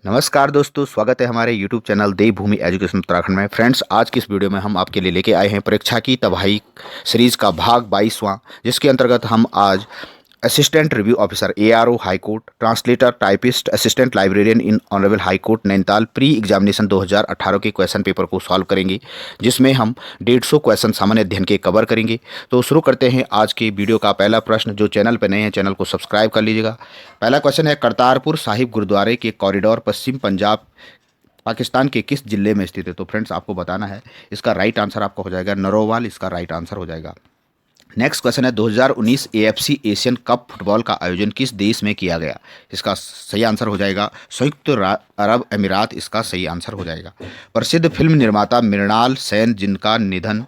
नमस्कार दोस्तों, स्वागत है हमारे YouTube चैनल देवभूमि एजुकेशन उत्तराखंड में। फ्रेंड्स, आज की इस वीडियो में हम आपके लिए लेके आए हैं परीक्षा की तबाही सीरीज़ का भाग 22वां, जिसके अंतर्गत हम आज assistant review officer ARO High Court, translator, typist, assistant librarian in honourable High Court Nainital pre examination 2018 के क्वेश्चन पेपर को सॉल्व करेंगे, जिसमें हम 150 क्वेश्चन सामान्य अध्ययन के कवर करेंगे। तो शुरू करते हैं आज के वीडियो का पहला प्रश्न। जो चैनल पर नए हैं, चैनल को सब्सक्राइब कर लीजिएगा। पहला क्वेश्चन है, करतारपुर साहिब गुरुद्वारे के कॉरिडोर पश्चिम पंजाब पाकिस्तान के किस जिले में स्थित है? तो फ्रेंड्स, आपको बताना है। इसका राइट आंसर आपका हो जाएगा नरोवाल, इसका राइट आंसर हो जाएगा। नेक्स्ट क्वेश्चन है, 2019 AFC एशियन कप फुटबॉल का आयोजन किस देश में किया गया? इसका सही आंसर हो जाएगा संयुक्त अरब अमीरात, इसका सही आंसर हो जाएगा। प्रसिद्ध फिल्म निर्माता मृणाल सेन, जिनका निधन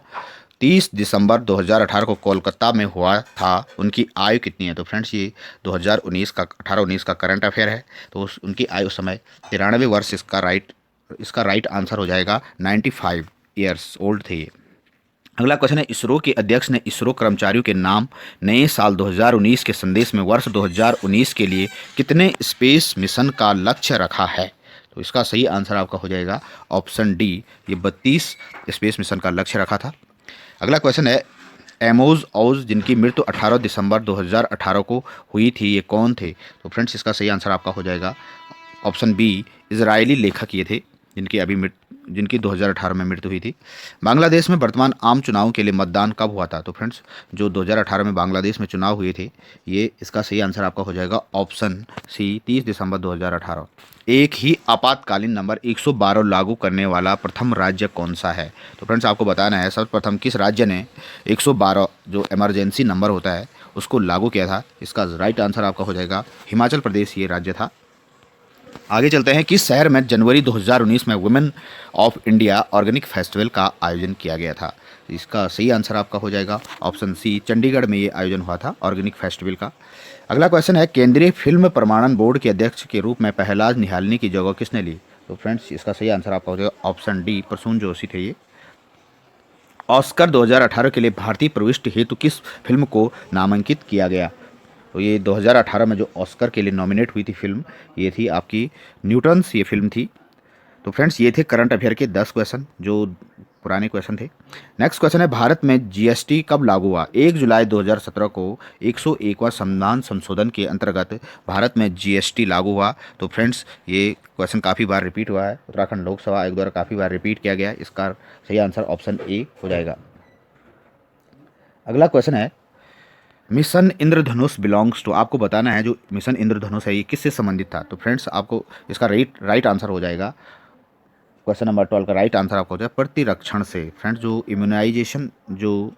30 दिसंबर 2018 को कोलकाता में हुआ था, उनकी आयु कितनी है? तो फ्रेंड्स, ये 2019 का 18-19 का करंट अफेयर है। तो उनकी आयु उस समय 93 वर्ष, इसका राइट आंसर हो जाएगा। 95 ईयर्स ओल्ड थे ये। अगला क्वेश्चन है, इसरो के अध्यक्ष ने इसरो कर्मचारियों के नाम नए साल 2019 के संदेश में वर्ष 2019 के लिए कितने स्पेस मिशन का लक्ष्य रखा है? तो इसका सही आंसर आपका हो जाएगा ऑप्शन डी, ये 32 स्पेस मिशन का लक्ष्य रखा था। अगला क्वेश्चन है, एमोज औज, जिनकी मृत्यु 18 दिसंबर 2018 को हुई थी, ये कौन थे? तो फ्रेंड्स, इसका सही आंसर आपका हो जाएगा ऑप्शन बी, इजरायली लेखक ये थे, जिनकी 2018 में मृत्यु हुई थी। बांग्लादेश में वर्तमान आम चुनाव के लिए मतदान कब हुआ था? तो फ्रेंड्स, जो 2018 में बांग्लादेश में चुनाव हुए थे, ये इसका सही आंसर आपका हो जाएगा ऑप्शन सी, 30 दिसंबर 2018। एक ही आपातकालीन नंबर 112 लागू करने वाला प्रथम राज्य कौन सा है? तो फ्रेंड्स, आपको बताना है सर्वप्रथम किस राज्य ने 112 जो इमरजेंसी नंबर होता है उसको लागू किया था। इसका राइट आंसर आपका हो जाएगा हिमाचल प्रदेश, ये राज्य था। आगे चलते हैं, किस शहर में जनवरी 2019 में women of India organic festival का आयोजन किया गया था? इसका सही आंसर आपका हो जाएगा ऑप्शन सी, चंडीगढ़ में ये आयोजन हुआ था ऑर्गेनिक फेस्टिवल का। अगला क्वेश्चन है, केंद्रीय फिल्म प्रमाणन बोर्ड के अध्यक्ष के रूप में प्रहलाद निहालनी की जगह किसने ली? तो फ्रेंड्स, इसका सही आंसर आपका हो जाएगा ऑप्शन डी, प्रसून जोशी थे ये। ऑस्कर 2018 के लिए भारतीय प्रविष्टि हेतु किस फिल्म को नामांकित किया गया? तो ये 2018 में जो ऑस्कर के लिए नॉमिनेट हुई थी फिल्म, ये थी आपकी न्यूटन्स, ये फिल्म थी। तो फ्रेंड्स, ये थे करंट अफेयर के 10 क्वेश्चन जो पुराने क्वेश्चन थे। नेक्स्ट क्वेश्चन है, भारत में GST कब लागू हुआ? 1 जुलाई 2017 को 101वां संविधान संशोधन के अंतर्गत भारत में GST लागू हुआ। तो फ्रेंड्स, ये क्वेश्चन काफ़ी बार रिपीट हुआ है, उत्तराखंड लोकसभा आयोग द्वारा काफ़ी बार रिपीट किया गया। इसका सही आंसर ऑप्शन ए हो जाएगा। अगला क्वेश्चन है, मिशन इंद्रधनुष बिलोंग्स टू, आपको बताना है जो मिशन इंद्रधनुष है ये किससे संबंधित था? तो फ्रेंड्स, आपको इसका राइट आंसर हो जाएगा क्वेश्चन नंबर 12 का राइट आंसर आपका हो जाएगा प्रतिरक्षण से। फ्रेंड्स, जो इम्यूनाइजेशन, जो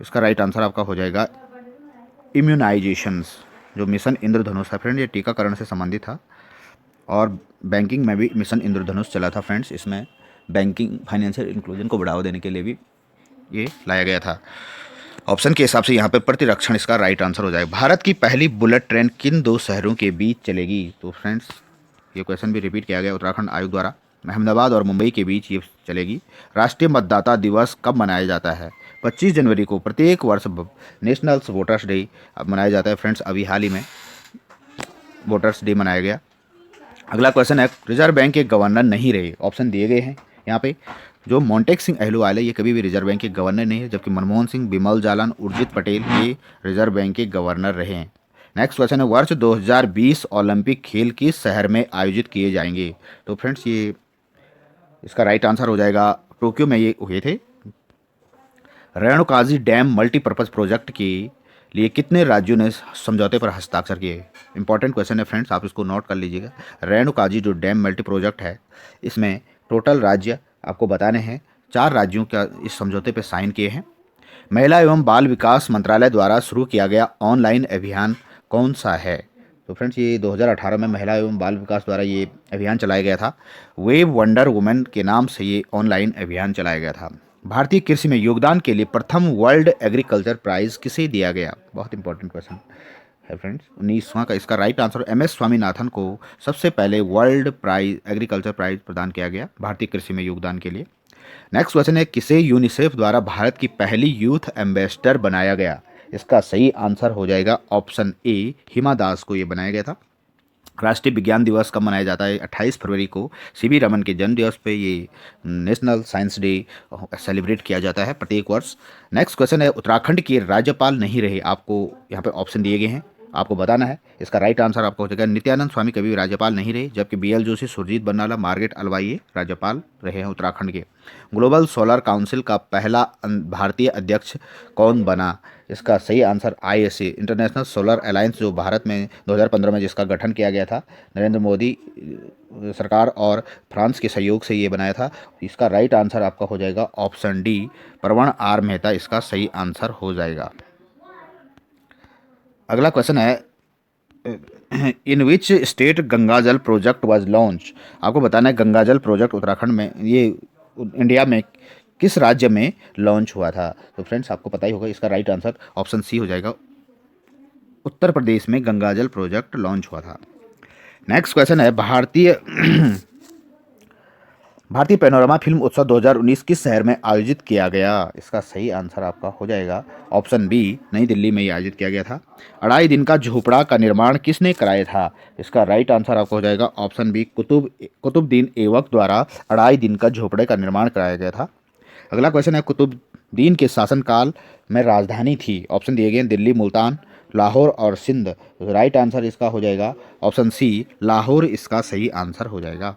इसका राइट आंसर आपका हो जाएगा इम्यूनाइजेशंस। जो मिशन इंद्रधनुष है फ्रेंड, ये टीकाकरण से संबंधित था। और बैंकिंग में भी मिशन इंद्रधनुष चला था फ्रेंड्स, इसमें बैंकिंग फाइनेंशियल इंक्लूजन को बढ़ावा देने के लिए भी ये लाया गया था। ऑप्शन के हिसाब से यहाँ पे प्रतिरक्षण इसका राइट आंसर हो जाएगा। भारत की पहली बुलेट ट्रेन किन दो शहरों के बीच चलेगी? तो फ्रेंड्स, ये क्वेश्चन भी रिपीट किया गया उत्तराखंड आयोग द्वारा। अहमदाबाद और मुंबई के बीच ये चलेगी। राष्ट्रीय मतदाता दिवस कब मनाया जाता है? 25 जनवरी को प्रत्येक वर्ष नेशनल वोटर्स डे मनाया जाता है। फ्रेंड्स, अभी हाल ही में वोटर्स डे मनाया गया। अगला क्वेश्चन है, रिजर्व बैंक के गवर्नर नहीं रहे। ऑप्शन दिए गए हैं यहाँ पे। जो मोंटेक सिंह अहलूवालिया है, ये कभी भी रिजर्व बैंक के गवर्नर नहीं है, जबकि मनमोहन सिंह, बिमल जालान, उर्जित पटेल ये रिजर्व बैंक के गवर्नर रहे हैं। नेक्स्ट क्वेश्चन है, वर्ष 2020 ओलंपिक खेल किस शहर में आयोजित किए जाएंगे? तो फ्रेंड्स, ये इसका राइट आंसर हो जाएगा टोक्यो में ये हुए थे। रेणुकाजी डैम मल्टीपर्पज़ प्रोजेक्ट के लिए कितने राज्यों ने समझौते पर हस्ताक्षर किए? इंपॉर्टेंट क्वेश्चन है फ्रेंड्स, आप इसको नोट कर लीजिएगा। रेणुकाजी जो डैम मल्टी प्रोजेक्ट है, इसमें टोटल राज्य आपको बताने हैं। 4 राज्यों का इस समझौते पर साइन किए हैं। महिला एवं बाल विकास मंत्रालय द्वारा शुरू किया गया ऑनलाइन अभियान कौन सा है? तो फ्रेंड्स, ये 2018 में महिला एवं बाल विकास द्वारा ये अभियान चलाया गया था। वेव वंडर वुमेन के नाम से ये ऑनलाइन अभियान चलाया गया था। भारतीय कृषि में योगदान के लिए प्रथम वर्ल्ड एग्रीकल्चर प्राइज किसे दिया गया? बहुत इंपॉर्टेंट क्वेश्चन है फ्रेंड्स। 19वां का इसका राइट आंसर MS स्वामीनाथन को सबसे पहले वर्ल्ड प्राइज एग्रीकल्चर प्राइज प्रदान किया गया भारतीय कृषि में योगदान के लिए। नेक्स्ट क्वेश्चन है, किसे यूनिसेफ द्वारा भारत की पहली यूथ एम्बेसडर बनाया गया? इसका सही आंसर हो जाएगा ऑप्शन ए, हिमा दास को ये बनाया गया था। राष्ट्रीय विज्ञान दिवस कब मनाया जाता है? 28 फरवरी को सीवी रमन के जन्म दिवस पे ये नेशनल साइंस डे सेलिब्रेट किया जाता है प्रत्येक वर्ष। नेक्स्ट क्वेश्चन है, उत्तराखंड के राज्यपाल नहीं रहे, आपको यहाँ पे ऑप्शन दिए गए हैं, आपको बताना है। इसका राइट आंसर आपको हो जाएगा नित्यानंद स्वामी कभी भी राज्यपाल नहीं रहे, जबकि बीएल जोशी, सुरजीत बरनाला, मार्गरेट अलवाई ये राज्यपाल रहे हैं उत्तराखंड के। ग्लोबल सोलर काउंसिल का पहला भारतीय अध्यक्ष कौन बना? इसका सही answer ISA, international solar alliance, जो भारत में 2015 में जिसका गठन किया गया था, नरेंद्र मोदी सरकार और फ्रांस के सहयोग से ये बनाया था। इसका राइट आंसर आपका हो जाएगा ऑप्शन डी, प्रवण आर मेहता इसका सही आंसर हो जाएगा। अगला क्वेश्चन है, इन विच स्टेट गंगा जल प्रोजेक्ट वाज लॉन्च? आपको बताना है गंगा जल प्रोजेक्ट उत्तराखंड में, ये इंडिया में किस राज्य में लॉन्च हुआ था? तो फ्रेंड्स आपको पता ही होगा, इसका राइट आंसर ऑप्शन सी हो जाएगा, उत्तर प्रदेश में गंगा जल प्रोजेक्ट लॉन्च हुआ था। नेक्स्ट क्वेश्चन है, भारतीय पैनोरमा फिल्म उत्सव 2019 किस शहर में आयोजित किया गया? इसका सही आंसर आपका हो जाएगा ऑप्शन बी, नई दिल्ली में ये आयोजित किया गया था। 2.5 दिन का झोपड़ा का निर्माण किसने कराया था? इसका राइट आंसर आपको हो जाएगा ऑप्शन बी, कुतुबुद्दीन ऐबक द्वारा 2.5 दिन का झोपड़े का निर्माण कराया गया था। अगला क्वेश्चन है, कुतुबुद्दीन के शासनकाल में राजधानी थी, ऑप्शन दिए गए दिल्ली, मुल्तान, लाहौर और सिंध। राइट आंसर इसका हो जाएगा ऑप्शन सी, लाहौर इसका सही आंसर हो जाएगा।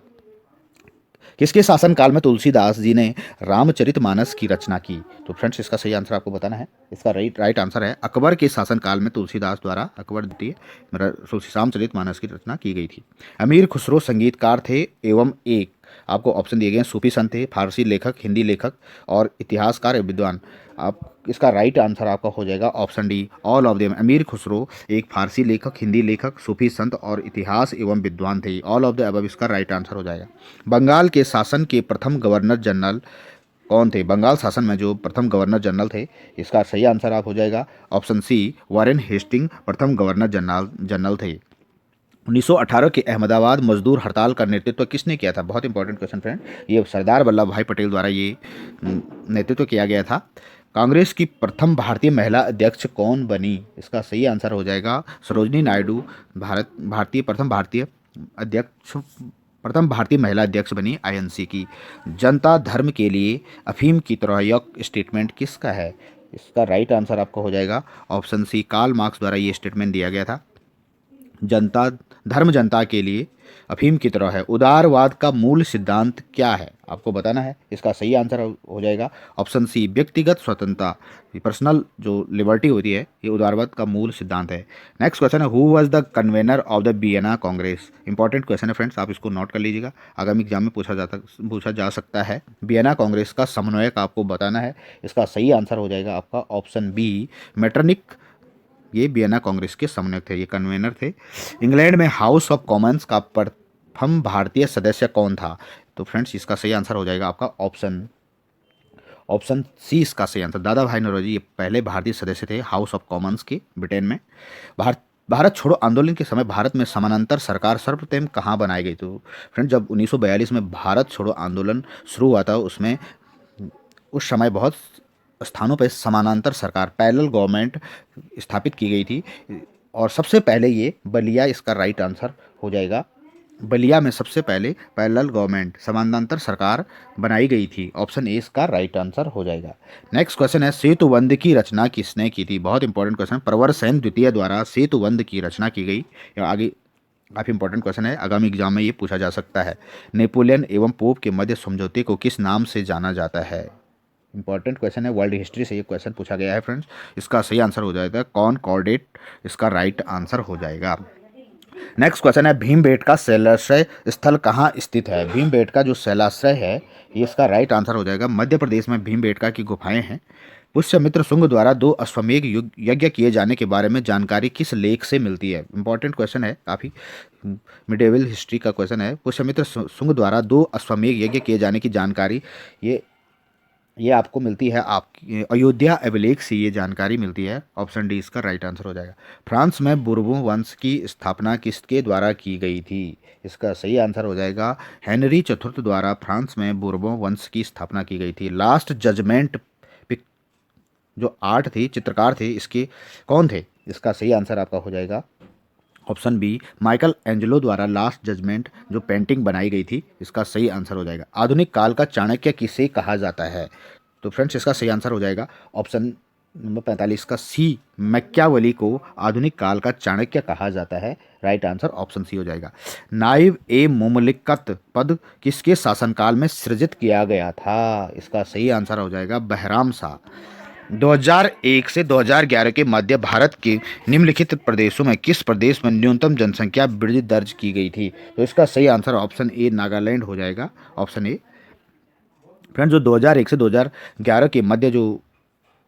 किसके शासनकाल में तुलसीदास जी ने रामचरितमानस की रचना की? तो फ्रेंड्स इसका सही आंसर आपको बताना है। इसका राइट आंसर है अकबर के शासनकाल में तुलसीदास द्वारा अकबर द्वितीय रामचरितमानस की रचना की गई थी। अमीर खुसरो संगीतकार थे एवं एक, आपको ऑप्शन दिए गए हैं, सूफी संत थे, फारसी लेखक, हिंदी लेखक और इतिहासकार विद्वान। आप इसका राइट आंसर आपका हो जाएगा option D, all of them. अमीर खुसरो एक फारसी लेखक, हिंदी लेखक, सूफी संत और इतिहास एवं विद्वान थे। ऑल ऑफ द अबव इसका राइट आंसर हो जाएगा। बंगाल के शासन के प्रथम गवर्नर जनरल कौन थे? बंगाल शासन में जो प्रथम गवर्नर जनरल थे, इसका सही आंसर आप हो जाएगा ऑप्शन सी, वारेन हेस्टिंग प्रथम गवर्नर जनरल थे। 1918 के अहमदाबाद मजदूर हड़ताल का नेतृत्व किसने किया था? बहुत इंपॉर्टेंट क्वेश्चन फ्रेंड, ये सरदार वल्लभ भाई पटेल द्वारा ये नेतृत्व किया गया था। कांग्रेस की प्रथम भारतीय महिला अध्यक्ष कौन बनी? इसका सही आंसर हो जाएगा सरोजनी नायडू, प्रथम भारतीय महिला अध्यक्ष बनी आईएनसी की। जनता धर्म के लिए अफीम की तरह यह स्टेटमेंट किसका है? इसका राइट आंसर आपको हो जाएगा ऑप्शन सी, कार्ल मार्क्स द्वारा ये स्टेटमेंट दिया गया था। जनता के लिए अफीम की तरह है। उदारवाद का मूल सिद्धांत क्या है? आपको बताना है। इसका सही आंसर हो जाएगा ऑप्शन सी, व्यक्तिगत स्वतंत्रता, पर्सनल जो लिबर्टी होती है, ये उदारवाद का मूल सिद्धांत है। नेक्स्ट क्वेश्चन है, who was the convener of the Vienna Congress? Important question है फ्रेंड्स, आप इसको नोट कर लीजिएगा, आगामी एग्जाम में पूछा जा सकता है। वियना कांग्रेस का समन्वयक आपको बताना है। इसका सही आंसर हो जाएगा आपका ऑप्शन बी, मेटरनिक, ये वियना कांग्रेस के समन्वयक थे, ये कन्वेनर थे। इंग्लैंड में हाउस ऑफ कॉमन्स का प्रथम भारतीय सदस्य कौन था? तो फ्रेंड्स इसका सही आंसर हो जाएगा आपका ऑप्शन सी, इसका सही आंसर दादा भाई नौरोजी, ये पहले भारतीय सदस्य थे हाउस ऑफ कॉमन्स के ब्रिटेन में। भारत छोड़ो आंदोलन के समय भारत में समानांतर सरकार सर्वप्रथम कहाँ बनाई गई? तो फ्रेंड्स जब 1942 में भारत छोड़ो आंदोलन शुरू हुआ था, उसमें उस समय बहुत स्थानों पर समानांतर सरकार, पैरेलल गवर्नमेंट स्थापित की गई थी और सबसे पहले ये बलिया इसका राइट आंसर हो जाएगा। बलिया में सबसे पहले पैरेलल गवर्नमेंट, समानांतर सरकार बनाई गई थी। ऑप्शन ए इसका राइट आंसर हो जाएगा। नेक्स्ट क्वेश्चन है, सेतुबंध की रचना किसने की थी? बहुत इंपॉर्टेंट क्वेश्चन, प्रवरसेन द्वितीय द्वारा सेतुबंध की रचना की गई। आगे काफ़ी इंपॉर्टेंट क्वेश्चन है, आगामी एग्जाम में ये पूछा जा सकता है। नेपोलियन एवं पोप के मध्य समझौते को किस नाम से जाना जाता है? इंपॉर्टेंट क्वेश्चन है, वर्ल्ड हिस्ट्री से ये क्वेश्चन पूछा गया है फ्रेंड्स। इसका सही आंसर हो जाएगा कॉनकॉर्डेट, इसका राइट आंसर हो जाएगा। नेक्स्ट क्वेश्चन है, भीमबेटका शैलाश्रय स्थल कहाँ स्थित है? भीमबेटका जो शैलाश्रय है, ये इसका राइट आंसर हो जाएगा मध्य प्रदेश में भीमबेटका की गुफाएं हैं। पुष्यमित्र शुंग द्वारा 2 अश्वमेध यज्ञ किए जाने के बारे में जानकारी किस लेख से मिलती है? इंपॉर्टेंट क्वेश्चन है, काफ़ी मिडेवल हिस्ट्री का क्वेश्चन है। पुष्यमित्र शुंग द्वारा 2 अश्वमेध यज्ञ किए जाने की जानकारी ये आपको मिलती है आपकी अयोध्या अभिलेख से ये जानकारी मिलती है। ऑप्शन डी इसका राइट आंसर हो जाएगा। फ्रांस में बुर्बों वंश की स्थापना किसके द्वारा की गई थी? इसका सही आंसर हो जाएगा हेनरी चतुर्थ द्वारा फ्रांस में बुर्बों वंश की स्थापना की गई थी। लास्ट जजमेंट जो आर्ट थी, चित्रकार थे, इसके कौन थे? इसका सही आंसर आपका हो जाएगा ऑप्शन बी माइकल एंजेलो द्वारा लास्ट जजमेंट जो पेंटिंग बनाई गई थी, इसका सही आंसर हो जाएगा। आधुनिक काल का चाणक्य किसे कहा जाता है? तो फ्रेंड्स इसका सही आंसर हो जाएगा ऑप्शन नंबर 45 का सी, मैकियावेली को आधुनिक काल का चाणक्य कहा जाता है। राइट आंसर ऑप्शन सी हो जाएगा। नाइब ए मुमलिकत पद किसके शासनकाल में सृजित किया गया था? इसका सही आंसर हो जाएगा बहराम शाह। 2001 से 2011 के मध्य भारत के निम्नलिखित प्रदेशों में किस प्रदेश में न्यूनतम जनसंख्या वृद्धि दर्ज की गई थी? तो इसका सही आंसर ऑप्शन ए नागालैंड हो जाएगा। ऑप्शन ए। फ्रेंड्स जो 2001 से 2011 के मध्य जो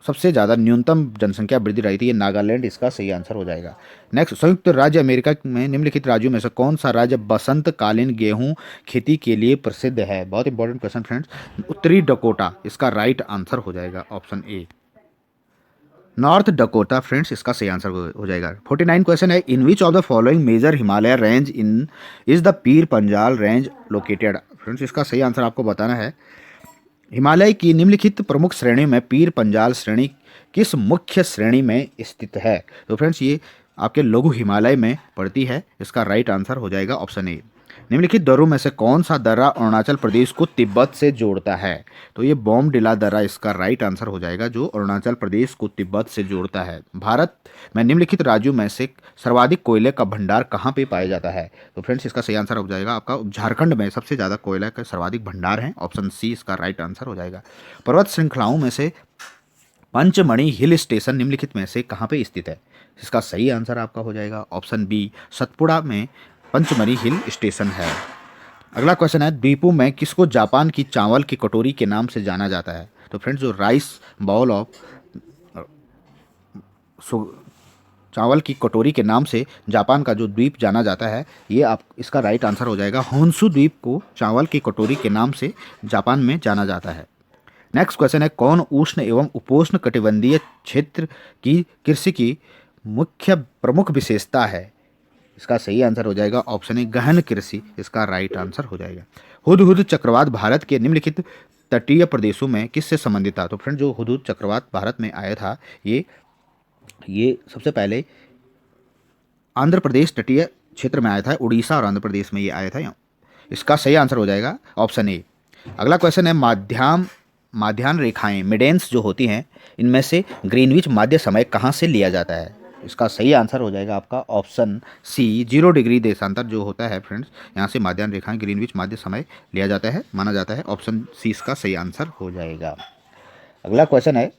सबसे ज़्यादा न्यूनतम जनसंख्या वृद्धि रही थी, ये नागालैंड इसका सही आंसर हो जाएगा। नेक्स्ट, संयुक्त राज्य अमेरिका में निम्नलिखित राज्यों में से कौन सा राज्य बसंतकालीन गेहूं खेती के लिए प्रसिद्ध है? बहुत इंपॉर्टेंट क्वेश्चन फ्रेंड्स। उत्तरी डकोटा इसका राइट आंसर हो जाएगा option A. North Dakota friends इसका सही आंसर हो जाएगा। 49 क्वेश्चन है, in which of the following major Himalaya range in is the Pir Panjal range located? Friends इसका सही आंसर आपको बताना है। हिमालय की निम्नलिखित प्रमुख श्रेणियों में पीर पंजाल श्रेणी किस मुख्य श्रेणी में स्थित है? तो फ्रेंड्स ये आपके लघु हिमालय में पड़ती है। इसका राइट आंसर हो जाएगा ऑप्शन ए। निम्नलिखित दर्रों में से कौन सा दर्रा अरुणाचल प्रदेश को तिब्बत से जोड़ता है? तो ये बॉमडिला दर्रा इसका राइट आंसर हो जाएगा, जो अरुणाचल प्रदेश को तिब्बत से जोड़ता है। भारत में निम्नलिखित राज्यों में से सर्वाधिक कोयले का भंडार कहाँ पे पाया जाता है? तो फ्रेंड्स इसका सही आंसर हो जाएगा आपका झारखंड में सबसे ज़्यादा कोयला का सर्वाधिक भंडार है। ऑप्शन सी इसका राइट आंसर हो जाएगा। पर्वत श्रृंखलाओं में से पंचमढ़ी हिल स्टेशन निम्नलिखित में से कहाँ पे स्थित है? इसका सही आंसर आपका हो जाएगा ऑप्शन बी, सतपुड़ा में पंचमढ़ी हिल स्टेशन है। अगला क्वेश्चन है, द्वीपों में किसको जापान की चावल की कटोरी के नाम से जाना जाता है? तो फ्रेंड्स जो राइस बाउल ऑफ चावल की कटोरी के नाम से जापान का जो द्वीप जाना जाता है, ये आप इसका राइट आंसर हो जाएगा। होन्शु द्वीप को चावल की कटोरी के नाम से जापान में जाना जाता है। नेक्स्ट क्वेश्चन है, कौन उष्ण एवं उपोष्ण कटिबंधीय क्षेत्र की कृषि की मुख्य प्रमुख विशेषता है? इसका सही आंसर हो जाएगा ऑप्शन ए, गहन कृषि इसका राइट आंसर हो जाएगा। हुदहुद चक्रवात भारत के निम्नलिखित तटीय प्रदेशों में किससे संबंधित था? तो फ्रेंड जो हुदहुद चक्रवात भारत में आया था, ये सबसे पहले आंध्र प्रदेश तटीय क्षेत्र में आया था। उड़ीसा और आंध्र प्रदेश में ये आया था। इसका सही आंसर हो जाएगा ऑप्शन ए। अगला क्वेश्चन है, माध्यान्ह रेखाएं मिडेंस जो होती हैं, इनमें से ग्रीनविच माध्य समय कहाँ से लिया जाता है? इसका सही आंसर हो जाएगा आपका ऑप्शन सी, 0 डिग्री देशांतर जो होता है फ्रेंड्स, यहाँ से माध्यान्ह रेखाएं ग्रीनविच माध्य समय लिया जाता है, माना जाता है। ऑप्शन सी इसका सही आंसर हो जाएगा। अगला क्वेश्चन है,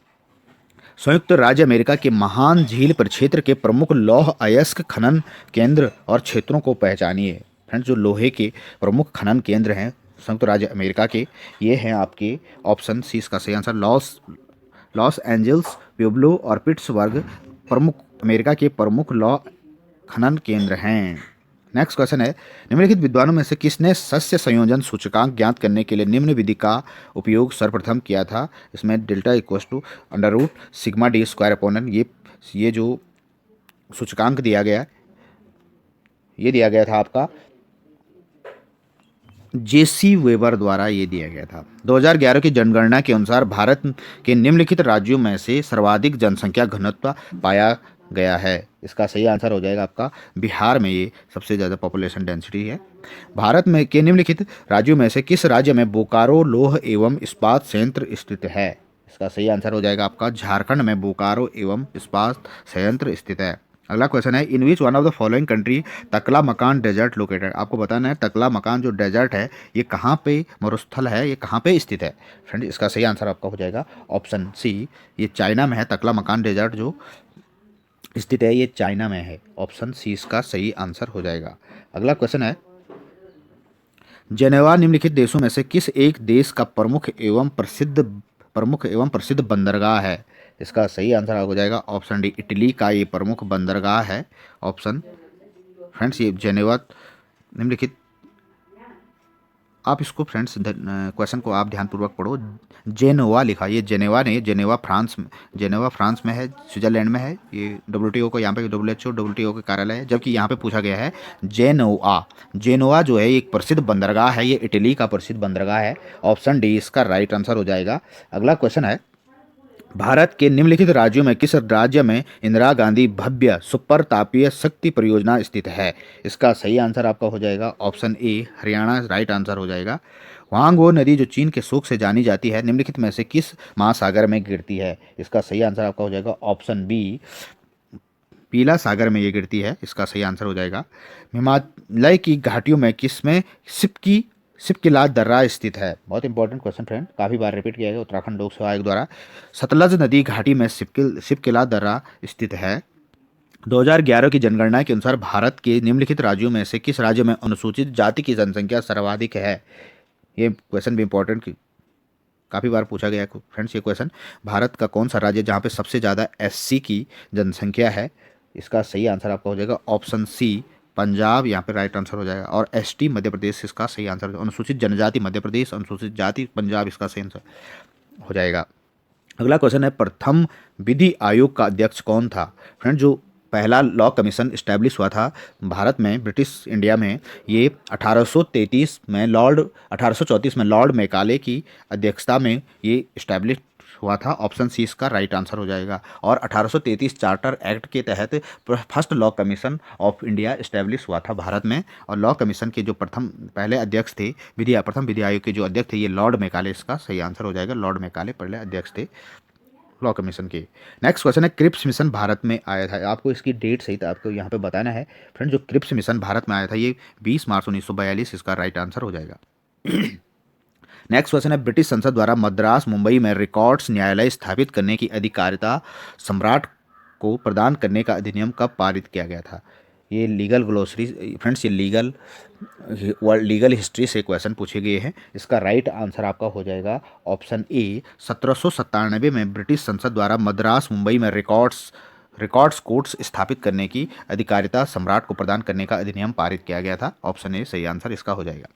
संयुक्त राज्य अमेरिका के महान झील परिक्षेत्र के प्रमुख लौह अयस्क खनन केंद्र और क्षेत्रों को पहचानिए। फ्रेंड्स जो लोहे के प्रमुख खनन केंद्र हैं संयुक्त राज्य अमेरिका के, ये हैं आपके ऑप्शन सी इसका सही आंसर, लॉस एंजल्स, प्यूब्लो और पिट्सबर्ग प्रमुख अमेरिका के प्रमुख लौह खनन केंद्र हैं। नेक्स्ट क्वेश्चन है, निम्नलिखित विद्वानों में से किसने शस्य संयोजन सूचकांक ज्ञात करने के लिए निम्न विधि का उपयोग सर्वप्रथम किया था? इसमें delta equals to under root sigma D square upon N, ये जो सूचकांक दिया गया, ये दिया गया था आपका जेसी वेबर द्वारा ये दिया गया था। 2011 की जनगणना के अनुसार भारत के निम्नलिखित राज्यों में से सर्वाधिक जनसंख्या घनत्व पाया गया है। इसका सही आंसर हो जाएगा आपका बिहार में, ये सबसे ज़्यादा पॉपुलेशन डेंसिटी है। भारत में के निम्नलिखित राज्यों में से किस राज्य में बोकारो लौह एवं इस्पात संयंत्र स्थित है? इसका सही आंसर हो जाएगा आपका झारखंड में बोकारो एवं इस्पात संयंत्र स्थित है। अगला क्वेश्चन है, in which one of the following country Taklamakan desert located? आपको बताना है तकला मकान जो डेजर्ट है ये कहाँ पे मरुस्थल है, ये कहाँ पे स्थित है? फ्रेंड इसका सही आंसर आपका हो जाएगा ऑप्शन सी, ये चाइना में है। तकला मकान डेजर्ट जो स्थित है ये चाइना में है। ऑप्शन सी इसका सही आंसर हो जाएगा। अगला क्वेश्चन है, जेनेवा निम्नलिखित देशों में से किस एक देश का प्रमुख एवं प्रसिद्ध बंदरगाह है? इसका सही आंसर हो जाएगा ऑप्शन डी, इटली का ये प्रमुख बंदरगाह है। ऑप्शन फ्रेंड्स ये जेनेवा निम्नलिखित, आप इसको फ्रेंड्स क्वेश्चन को आप ध्यानपूर्वक पढ़ो। जेनेवा लिखा, ये जेनेवा नहीं, जेनेवा फ्रांस में है, स्विट्जरलैंड में है। ये WTO को यहाँ पे WHO WTO के कार्यालय है, जबकि यहाँ पे पूछा गया है जेनोआ जो है एक प्रसिद्ध बंदरगाह है, ये इटली का प्रसिद्ध बंदरगाह है। ऑप्शन डी इसका राइट आंसर हो जाएगा। अगला क्वेश्चन है, भारत के निम्नलिखित राज्यों में किस राज्य में इंदिरा गांधी भव्य सुपर तापीय शक्ति परियोजना स्थित है? इसका सही आंसर आपका हो जाएगा ऑप्शन ए हरियाणा राइट आंसर हो जाएगा। वांगो नदी जो चीन के शोक से जानी जाती है निम्नलिखित में से किस महासागर में गिरती है? इसका सही आंसर आपका हो जाएगा ऑप्शन बी पीला सागर में ये गिरती है। इसका सही आंसर हो जाएगा। हिमालय की घाटियों में किसमें सिपकिला दर्रा स्थित है? बहुत इंपॉर्टेंट क्वेश्चन फ्रेंड, काफ़ी बार रिपीट किया गया उत्तराखंड लोक सेवा आयोग द्वारा। सतलज नदी घाटी में सिपकिला दर्रा स्थित है। 2011 की जनगणना के अनुसार भारत के निम्नलिखित राज्यों में से किस राज्य में अनुसूचित जाति की जनसंख्या सर्वाधिक है? ये क्वेश्चन भी इंपॉर्टेंट, काफ़ी बार पूछा गया है फ्रेंड्स ये क्वेश्चन। भारत का कौन सा राज्य जहाँ पे सबसे ज़्यादा एससी की जनसंख्या है? इसका सही आंसर आपका हो जाएगा ऑप्शन सी पंजाब, यहाँ पे राइट आंसर हो जाएगा। और एसटी मध्य प्रदेश इसका सही आंसर। अनुसूचित जनजाति मध्य प्रदेश, अनुसूचित जाति पंजाब इसका सही आंसर हो जाएगा। अगला क्वेश्चन है प्रथम विधि आयोग का अध्यक्ष कौन था? फ्रेंड जो पहला लॉ कमीशन इस्टेब्लिश हुआ था भारत में ब्रिटिश इंडिया में, ये 1834 में लॉर्ड मैकाले की अध्यक्षता में ये इस्टेब्लिश हुआ था। ऑप्शन सी इसका राइट आंसर हो जाएगा। और 1833 चार्टर एक्ट के तहत first law commission of India establish हुआ था भारत में। और लॉ कमीशन के जो पहले अध्यक्ष थे प्रथम विधि आयोग के जो अध्यक्ष थे ये लॉर्ड मैकाले, इसका सही आंसर हो जाएगा। लॉर्ड मैकाले पहले अध्यक्ष थे लॉ कमीशन के। नेक्स्ट क्वेश्चन है क्रिप्स मिशन भारत में आया था, आपको इसकी डेट सहित आपको यहाँ पे बताना है। फ्रेंड जो क्रिप्स मिशन भारत में आया था ये 20 मार्च 1942, इसका राइट आंसर हो जाएगा। नेक्स्ट क्वेश्चन है ब्रिटिश संसद द्वारा मद्रास मुंबई में रिकॉर्ड्स न्यायालय स्थापित करने की अधिकारिता सम्राट को प्रदान करने का अधिनियम कब पारित किया गया था? ये लीगल ग्लोसरी फ्रेंड्स, ये लीगल हिस्ट्री से क्वेश्चन पूछे गए हैं। इसका राइट आंसर आपका हो जाएगा ऑप्शन ए 1797 में ब्रिटिश संसद द्वारा मद्रास मुंबई में रिकॉर्ड्स कोर्ट्स स्थापित करने की अधिकारिता सम्राट को प्रदान करने का अधिनियम पारित किया गया था। ऑप्शन ए सही आंसर इसका हो जाएगा।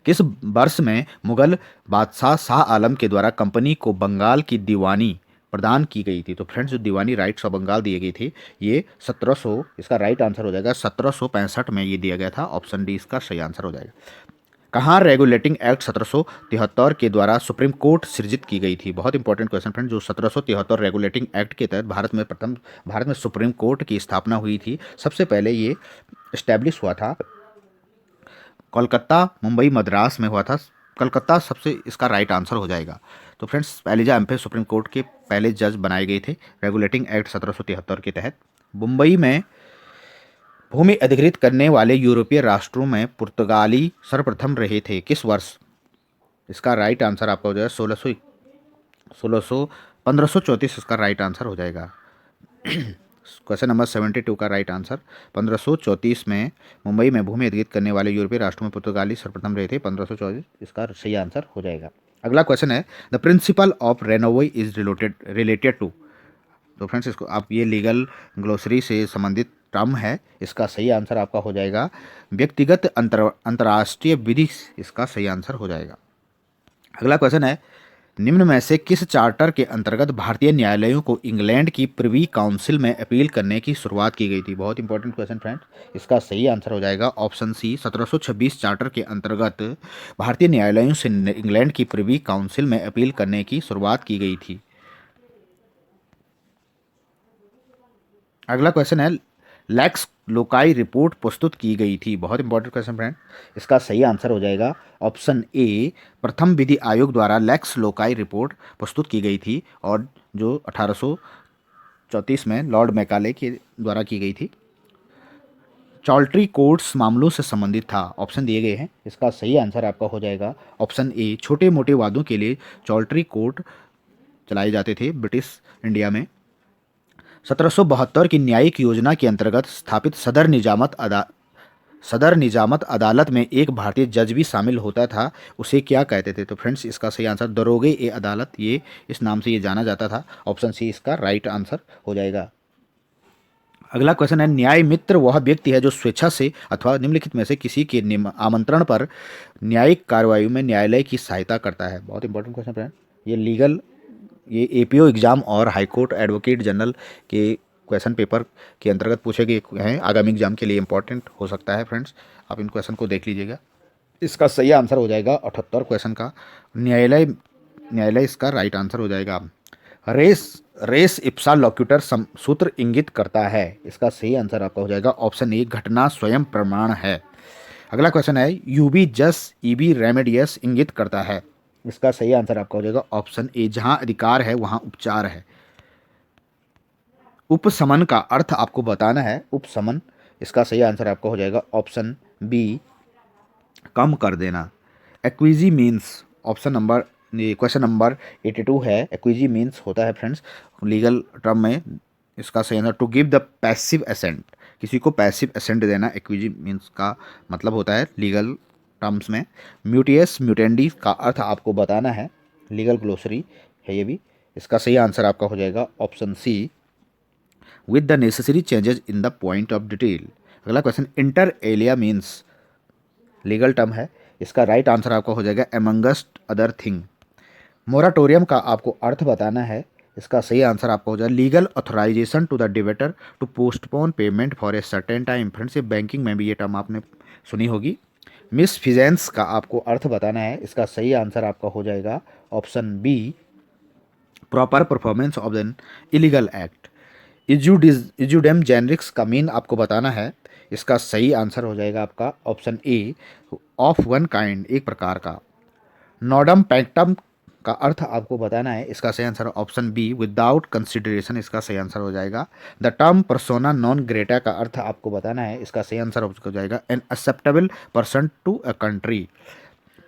किस वर्ष में मुगल बादशाह शाह आलम के द्वारा कंपनी को बंगाल की दीवानी प्रदान की गई थी? तो फ्रेंड्स जो दीवानी राइट्स ऑफ बंगाल दिए गई थी ये 1700, इसका राइट आंसर हो जाएगा 1765 में ये दिया गया था। ऑप्शन डी इसका सही आंसर हो जाएगा। कहाँ रेगुलेटिंग एक्ट 1773 के द्वारा सुप्रीम कोर्ट सृजित की गई थी? बहुत इंपॉर्टेंट क्वेश्चन फ्रेंड, जो 1773 रेगुलेटिंग एक्ट के तहत भारत में सुप्रीम कोर्ट की स्थापना हुई थी। सबसे पहले ये इस्टेब्लिश हुआ था कोलकाता, मुंबई, मद्रास में हुआ था। कलकत्ता सबसे इसका राइट आंसर हो जाएगा। तो फ्रेंड्स एलिजा एम्फे सुप्रीम कोर्ट के पहले जज बनाए गए थे रेगुलेटिंग एक्ट 1773 के तहत। मुंबई में भूमि अधिग्रहित करने वाले यूरोपीय राष्ट्रों में पुर्तगाली सर्वप्रथम रहे थे किस वर्ष? इसका राइट आंसर आपका हो जाएगा 1534, इसका राइट आंसर हो जाएगा। क्वेश्चन नंबर 72 का राइट आंसर 1534 में मुंबई में भूमि अधिग्रहित करने वाले यूरोपीय राष्ट्रों में पुर्तगाली सर्वप्रथम रहे थे 1534, इसका सही आंसर हो जाएगा। अगला क्वेश्चन है the principle of renvoi is related to. तो फ्रेंड्स इसको आप ये लीगल ग्लोसरी से संबंधित टर्म है, इसका सही आंसर आपका हो जाएगा व्यक्तिगत अंतर्राष्ट्रीय विधि, इसका सही आंसर हो जाएगा। अगला क्वेश्चन है निम्न में से किस चार्टर के अंतर्गत भारतीय न्यायालयों को इंग्लैंड की प्रिवी काउंसिल में अपील करने की शुरुआत की गई थी? बहुत इंपॉर्टेंट क्वेश्चन फ्रेंड, इसका सही आंसर हो जाएगा ऑप्शन सी 1726 चार्टर के अंतर्गत भारतीय न्यायालयों से इंग्लैंड की प्रिवी काउंसिल में अपील करने की शुरुआत की गई थी। अगला क्वेश्चन है लैक्स लोकाई रिपोर्ट प्रस्तुत की गई थी? बहुत इंपॉर्टेंट क्वेश्चन फ्रेंड, इसका सही आंसर हो जाएगा ऑप्शन ए प्रथम विधि आयोग द्वारा लैक्स लोकाई रिपोर्ट प्रस्तुत की गई थी और जो 1834 में लॉर्ड मैकाले के द्वारा की गई थी। चॉल्ट्री कोर्ट्स मामलों से संबंधित था। ऑप्शन दिए गए हैं, इसका सही आंसर आपका हो जाएगा ऑप्शन ए छोटे मोटे वादों के लिए चॉल्ट्री कोर्ट चलाए जाते थे ब्रिटिश इंडिया में। 1772 की न्यायिक योजना के अंतर्गत स्थापित सदर निजामत अदालत में एक भारतीय जज भी शामिल होता था, उसे क्या कहते थे? तो फ्रेंड्स इसका सही आंसर दरोगे ए अदालत, ये इस नाम से ये जाना जाता था। ऑप्शन सी इसका राइट आंसर हो जाएगा। अगला क्वेश्चन है न्याय मित्र वह व्यक्ति है जो स्वेच्छा से अथवा निम्नलिखित में से किसी के आमंत्रण पर न्यायिक कार्रवाई में न्यायालय की सहायता करता है? बहुत इंपॉर्टेंट क्वेश्चन फ्रेंड, ये एपीओ एग्जाम और हाईकोर्ट एडवोकेट जनरल के क्वेश्चन पेपर के अंतर्गत पूछे गए हैं, आगामी एग्जाम के लिए इंपॉर्टेंट हो सकता है फ्रेंड्स, आप इन क्वेश्चन को देख लीजिएगा। इसका सही आंसर हो जाएगा 78 क्वेश्चन का न्यायालय इसका राइट आंसर हो जाएगा। रेस रेस इप्सा लोक्यूटर सूत्र इंगित करता है। इसका सही आंसर आपका हो जाएगा ऑप्शन ए, घटना स्वयं प्रमाण है। अगला क्वेश्चन है, यूबी जस ईबी रेमेडियस इंगित करता है। इसका सही आंसर आपका हो जाएगा ऑप्शन ए, जहां अधिकार है वहां उपचार है। उपशमन का अर्थ आपको बताना है, उपशमन। इसका सही आंसर आपका हो जाएगा ऑप्शन बी, कम कर देना। एक्विजी means, option number, question number 82 है। एक्विजी मीन्स होता है फ्रेंड्स लीगल टर्म में, इसका सही answer to give the passive assent, किसी को पैसिव एसेंट देना एक्विजी मीन्स का मतलब होता है लीगल टर्म्स में। म्यूटियस म्यूटेंडी का अर्थ आपको बताना है, लीगल ग्लोसरी है ये भी। इसका सही आंसर आपका हो जाएगा option C, with the necessary changes in the point of detail. अगला question, inter alia means legal term है। इसका राइट आंसर आपका हो जाएगा एमंगस्ट अदर थिंग। मोराटोरियम का आपको अर्थ बताना है। इसका सही आंसर आपका हो जाएगा legal authorisation to the debtor to postpone payment for a certain time. Friends, ये बैंकिंग में भी ये टर्म आपने सुनी होगी। मिसफिजेंस का आपको अर्थ बताना है। इसका सही आंसर आपका हो जाएगा option B, proper performance of an illegal act. Ejusdem generis का मीन आपको बताना है। इसका सही आंसर हो जाएगा आपका option A, of one kind, एक प्रकार का। नॉडम पैक्टम का अर्थ आपको बताना है। इसका सही answer option B, without consideration. इसका सही आंसर हो जाएगा। The term persona non grata का अर्थ आपको बताना है। इसका सही आंसर हो जाएगा an acceptable person to a country.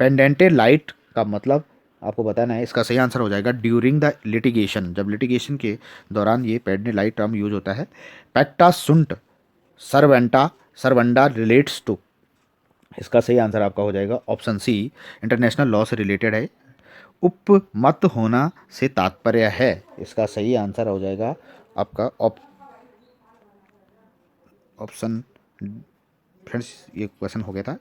Pendente lite का मतलब आपको बताना है। इसका सही आंसर हो जाएगा ड्यूरिंग द लिटिगेशन, जब लिटिगेशन के दौरान ये पेंडेंट लाइट टर्म यूज होता है। पैक्टा सुंट सर्वेंटा सर्वंडा रिलेट्स टू। इसका सही आंसर आपका हो जाएगा ऑप्शन सी, इंटरनेशनल लॉ से रिलेटेड है। उपमत होना से तात्पर्य है। इसका सही आंसर हो जाएगा आपका ऑप्शन, फ्रेंड्स ये क्वेश्चन हो गया था।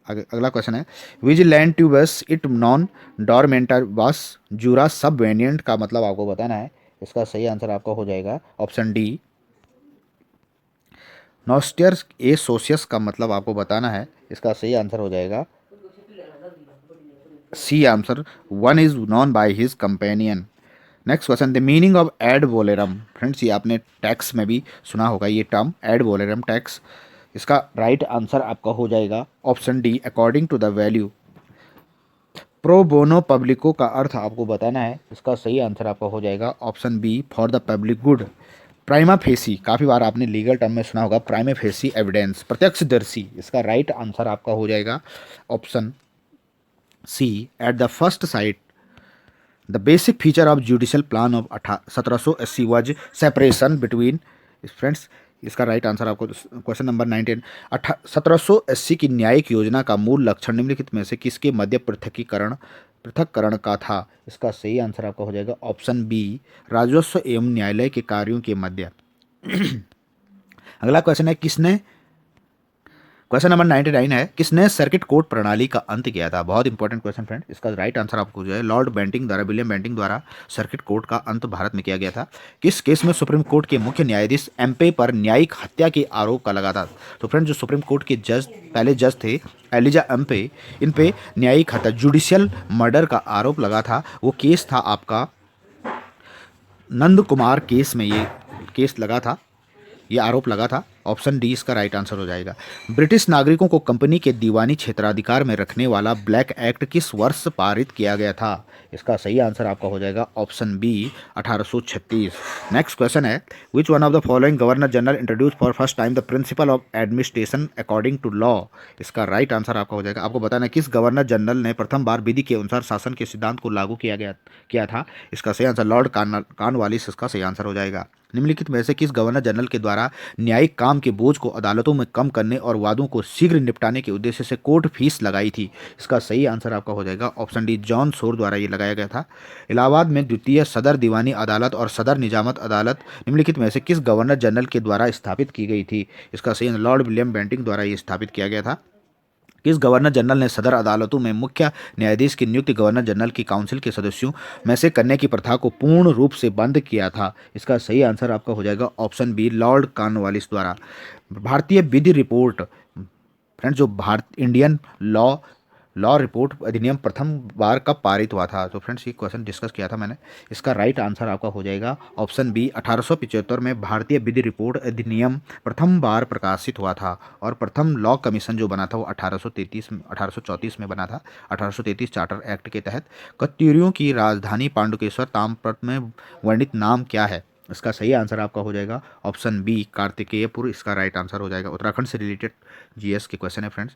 अगला क्वेश्चन है, विजिलैंड ट्यूबस इट नॉन डॉर्मेंटर बस जूरा सब वेरिएंट का मतलब आपको बताना है। इसका सही आंसर आपका हो जाएगा ऑप्शन डी, नॉस्टियर्स ए सोसियस का मतलब आपको बताना है। इसका सही आंसर हो जाएगा C answer, one is known by his companion. Next question, the meaning of ad valorem. Friends, ये आपने टैक्स में भी सुना होगा ये टर्म, एड वोलेरम टैक्स। इसका राइट आंसर आपका हो जाएगा option D, according to the value. Pro bono publico का अर्थ आपको बताना है। इसका सही आंसर आपका हो जाएगा option B, for the public good. Prima facie, काफ़ी बार आपने लीगल टर्म में सुना होगा, प्राइमा फेसी एविडेंस, प्रत्यक्षदर्शी। इसका राइट आंसर आपका हो जाएगा option C, at the first sight the basic feature of judicial plan of 1780 was separation between. Friends, इसका राइट आंसर आपको क्वेश्चन नंबर 19, 1780 की न्यायिक योजना का मूल लक्षण निम्नलिखित में से किसके मध्य पृथक्करण का था। इसका सही आंसर आपका हो जाएगा ऑप्शन बी, राजस्व एवं न्यायालय के कार्यों के मध्य। अगला क्वेश्चन है, क्वेश्चन नंबर 99 है, किसने सर्किट कोर्ट प्रणाली का अंत किया था। बहुत इंपॉर्टेंट क्वेश्चन फ्रेंड। इसका राइट आंसर आपको जो है लॉर्ड बेंटिंग द्वारा, विलियम बेंटिंग द्वारा सर्किट कोर्ट का अंत भारत में किया गया था। किस केस में सुप्रीम कोर्ट के मुख्य न्यायाधीश एम्पे पर न्यायिक हत्या के आरोप का लगा था। तो फ्रेंड, जो सुप्रीम कोर्ट के पहले जज थे एलिजा एम्पे, इन पे न्यायिक हत्या, जुडिशियल मर्डर का आरोप लगा था। वो केस था आपका नंद कुमार केस में, ये केस लगा था, ये आरोप लगा था। ऑप्शन डी इसका राइट आंसर हो जाएगा। ब्रिटिश नागरिकों को कंपनी के दीवानी क्षेत्राधिकार में रखने वाला ब्लैक एक्ट किस वर्ष पारित किया गया था। इसका सही आंसर आपका हो जाएगा ऑप्शन बी, 1836। नेक्स्ट क्वेश्चन है, which one of the following governor general introduce for first time the principle of administration according to law. इसका राइट आंसर आपका हो जाएगा, आपको बताना है किस गवर्नर जनरल ने प्रथम बार विधि के अनुसार शासन के सिद्धांत को लागू किया था। इसका सही आंसर लॉर्ड कॉर्नवालिस इसका सही आंसर हो जाएगा। निम्नलिखित में से किस गवर्नर जनरल के द्वारा न्यायिक काम के बोझ को अदालतों में कम करने और वादों को शीघ्र निपटाने के उद्देश्य से कोर्ट फीस लगाई थी। इसका सही आंसर आपका हो जाएगा ऑप्शन डी, जॉन शोर द्वारा ये लगाया गया था। इलाहाबाद में द्वितीय सदर दीवानी अदालत और सदर निजामत अदालत निम्नलिखित में से किस गवर्नर जनरल के द्वारा स्थापित की गई थी। इसका सही आंसर लॉर्ड विलियम बेंटिंग द्वारा ये स्थापित किया गया था। किस गवर्नर जनरल ने सदर अदालतों में मुख्य न्यायाधीश की नियुक्ति गवर्नर जनरल की काउंसिल के सदस्यों में से करने की प्रथा को पूर्ण रूप से बंद किया था। इसका सही आंसर आपका हो जाएगा ऑप्शन बी, लॉर्ड कॉर्नवालिस भारतीय विधि रिपोर्ट। फ्रेंड्स, जो इंडियन लॉ लॉ रिपोर्ट अधिनियम प्रथम बार कब पारित हुआ था? तो फ्रेंड्स ये क्वेश्चन डिस्कस किया था मैंने। इसका राइट आंसर आपका हो जाएगा ऑप्शन बी, 1875 में भारतीय विधि रिपोर्ट अधिनियम प्रथम बार प्रकाशित हुआ था। और प्रथम लॉ कमीशन जो बना था वो 1834 में बना था। 1833 चार्टर एक्ट के तहत। कत्यूरियों की राजधानी पांडुकेश्वर ताम्रपत्र में वर्णित नाम क्या है? इसका सही आंसर आपका हो जाएगा ऑप्शन बी, कार्तिकेयपुर। इसका राइट आंसर हो जाएगा। उत्तराखंड से रिलेटेड जीएस के क्वेश्चन है फ्रेंड्स।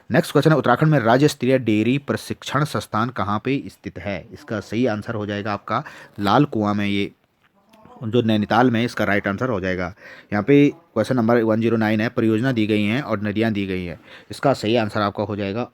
नेक्स्ट क्वेश्चन है, उत्तराखंड में राज्य स्तरीय डेयरी प्रशिक्षण संस्थान कहाँ पे स्थित है? इसका सही आंसर हो जाएगा आपका लाल कुआं में, ये जो नैनीताल में, इसका राइट आंसर हो जाएगा। यहाँ पे क्वेश्चन नंबर 109 है, परियोजना दी गई हैं और नदियाँ दी गई हैं। इसका सही आंसर आपका हो जाएगा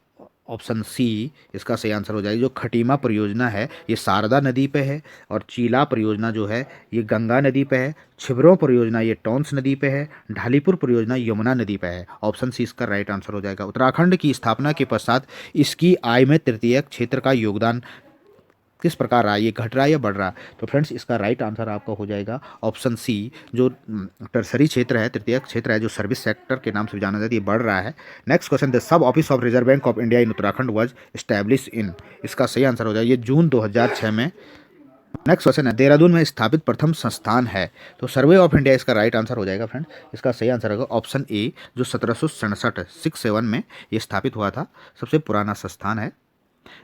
ऑप्शन सी। इसका सही आंसर हो जाएगा जो खटीमा परियोजना है ये शारदा नदी पे है, और चीला परियोजना जो है ये गंगा नदी पे है, छिबरों परियोजना ये टॉन्स नदी पे है, ढालीपुर परियोजना यमुना नदी पे है। ऑप्शन सी इसका राइट आंसर हो जाएगा। उत्तराखंड की स्थापना के पश्चात इसकी आय में तृतीयक क्षेत्र का योगदान किस प्रकार रहा? ये घट रहा है या बढ़ रहा है? तो फ्रेंड्स इसका राइट आंसर आपका हो जाएगा ऑप्शन सी, जो टर्सरी क्षेत्र है, तृतीयक क्षेत्र है, जो सर्विस सेक्टर के नाम से जाना जाता है, ये बढ़ रहा है। Next question, the sub office of reserve bank of India in Uttarakhand was establish in. इसका सही आंसर हो जाएगा ये जून 2006 में। नेक्स्ट क्वेश्चन है, देहरादून में स्थापित प्रथम संस्थान है? तो सर्वे ऑफ इंडिया इसका राइट आंसर हो जाएगा फ्रेंड। इसका सही आंसर होगा ऑप्शन ए, जो 1767 में ये स्थापित हुआ था, सबसे पुराना संस्थान है।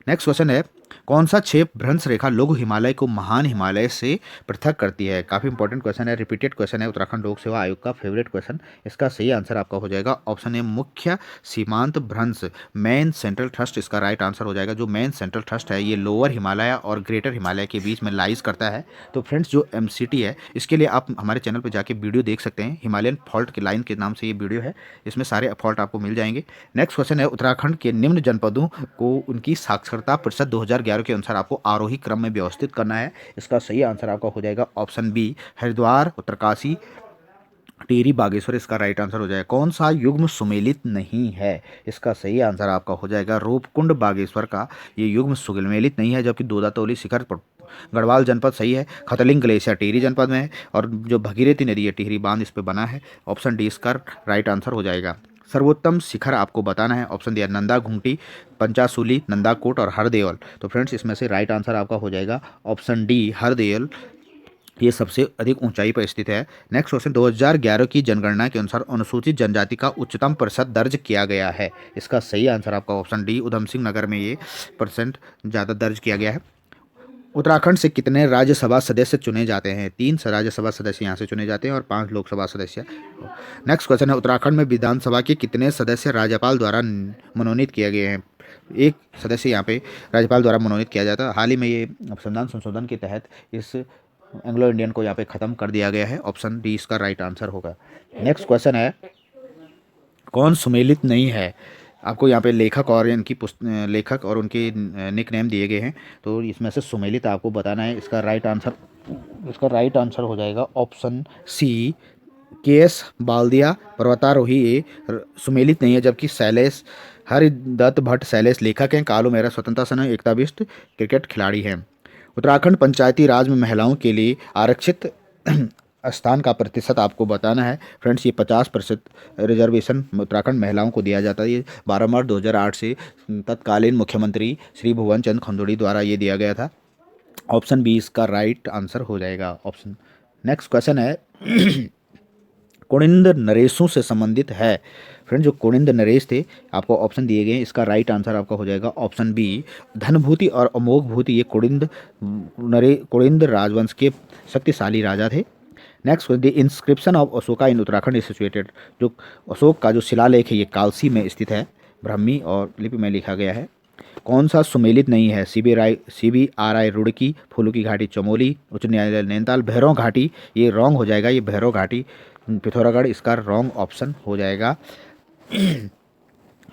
नेक्स्ट क्वेश्चन है, कौन सा क्षेप भ्रंश रेखा लघु हिमालय को महान हिमालय से पृथक करती है? काफ़ी इंपॉर्टेंट क्वेश्चन है, रिपीटेड क्वेश्चन है, उत्तराखंड लोक सेवा आयोग का फेवरेट क्वेश्चन। इसका सही आंसर आपका हो जाएगा ऑप्शन ए, मुख्य सीमांत भ्रंश, मेन सेंट्रल थ्रस्ट। इसका राइट आंसर हो जाएगा। जो मेन सेंट्रल थ्रस्ट है ये लोअर हिमालय और ग्रेटर हिमालय के बीच में लाइज करता है। तो फ्रेंड्स जो एमसीटी है इसके लिए आप हमारे चैनल पर जाके वीडियो देख सकते हैं, हिमालयन फॉल्ट के लाइन के नाम से ये वीडियो है, इसमें सारे फॉल्ट आपको मिल जाएंगे। नेक्स्ट क्वेश्चन है, उत्तराखंड के निम्न जनपदों को उनकी साक्षरता प्रतिशत 2011 के अनुसार आपको आरोही क्रम में व्यवस्थित करना है। इसका सही आंसर आपका हो जाएगा ऑप्शन बी, हरिद्वार, उत्तरकाशी, टिहरी, बागेश्वर। इसका राइट आंसर हो जाएगा। कौन सा युग्म सुमेलित नहीं है? इसका सही आंसर आपका हो जाएगा रूपकुंड बागेश्वर का ये युग्म सुमेलित नहीं है, जबकि दोदातोली शिखर गढ़वाल जनपद सही है। खतलिंग ग्लेशियर टिहरी जनपद में है, और जो भगीरथी नदी है टिहरी बांध इस पर बना है। ऑप्शन डी इसका राइट आंसर हो जाएगा। सर्वोत्तम शिखर आपको बताना है, ऑप्शन दिया नंदा घुंटी, पंचासूली, नंदाकोट और हरदेवल। तो फ्रेंड्स इसमें से राइट आंसर आपका हो जाएगा ऑप्शन डी, हरदेवल, ये सबसे अधिक ऊंचाई पर स्थित है। नेक्स्ट क्वेश्चन, 2011 की जनगणना के अनुसार अनुसूचित जनजाति का उच्चतम प्रतिशत दर्ज किया गया है? इसका सही आंसर आपका ऑप्शन डी, उधम सिंह नगर में ये परसेंट ज़्यादा दर्ज किया गया है। उत्तराखंड से कितने राज्यसभा सदस्य चुने जाते हैं? 3 राज्यसभा सदस्य यहाँ से चुने जाते हैं और 5 लोकसभा सदस्य। नेक्स्ट क्वेश्चन है, उत्तराखंड में विधानसभा के कितने सदस्य राज्यपाल द्वारा मनोनीत किए गए हैं? 1 सदस्य यहाँ पे राज्यपाल द्वारा मनोनीत किया जाता है। हाल ही में ये संशोधन के तहत इस एंग्लो इंडियन को यहाँ पे ख़त्म कर दिया गया है। ऑप्शन डी इसका राइट आंसर होगा। नेक्स्ट क्वेश्चन है, कौन सुमेलित नहीं है? आपको यहाँ पे लेखक और इनकी लेखक और उनके निक नेम दिए गए हैं, तो इसमें से सुमेलित आपको बताना है। इसका राइट आंसर हो जाएगा ऑप्शन सी, के.एस. बाल्दिया, पर्वतारोही ये सुमेलित नहीं है, जबकि शैलेश हरिदत्त भट्ट शैलेश लेखक हैं। कालू मेहरा स्वतंत्रता सेनानी, एकता बिष्ट क्रिकेट खिलाड़ी हैं। उत्तराखंड पंचायती राज में महिलाओं के लिए आरक्षित स्थान का प्रतिशत आपको बताना है। फ्रेंड्स ये 50% रिजर्वेशन उत्तराखंड महिलाओं को दिया जाता है। ये 12 मार्च 2008 से तत्कालीन मुख्यमंत्री श्री भुवन चंद खंडूड़ी द्वारा ये दिया गया था। ऑप्शन बी इसका राइट आंसर हो जाएगा ऑप्शन। नेक्स्ट क्वेश्चन है, कुनिंद नरेशों से संबंधित है? फ्रेंड जो कुनिंद नरेश थे आपको ऑप्शन दिए गए, इसका राइट आंसर आपका हो जाएगा ऑप्शन बी, धनभूति और अमोघ भूति। ये कुनिंद राजवंश के शक्तिशाली राजा थे। Next, the inscription of Ashoka in Uttarakhand is situated. जो अशोक का जो शिलालेख है ये कालसी में स्थित है, ब्राह्मी और लिपि में लिखा गया है। कौन सा सुमेलित नहीं है? CBRI रुड़की, फूलों की घाटी चमोली, उच्च न्यायालय नैनीताल, भैरव घाटी ये रॉन्ग हो जाएगा। ये भैरव घाटी पिथौरागढ़ इसका रॉन्ग ऑप्शन हो जाएगा।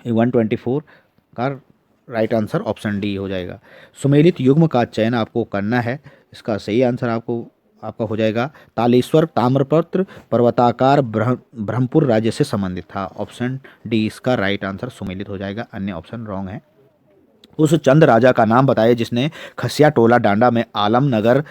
124 का राइट आंसर ऑप्शन डी हो जाएगा। सुमेलित युग्म का चयन आपको करना है। इसका सही आंसर आपका हो जाएगा तालेश्वर ताम्रपत्र पर्वताकार ब्रह्मपुर राज्य से संबंधित था। ऑप्शन डी इसका राइट आंसर सुमेलित हो जाएगा, अन्य ऑप्शन रॉन्ग है। उस चंद राजा का नाम बताइए जिसने खसिया टोला डांडा में आलमनगर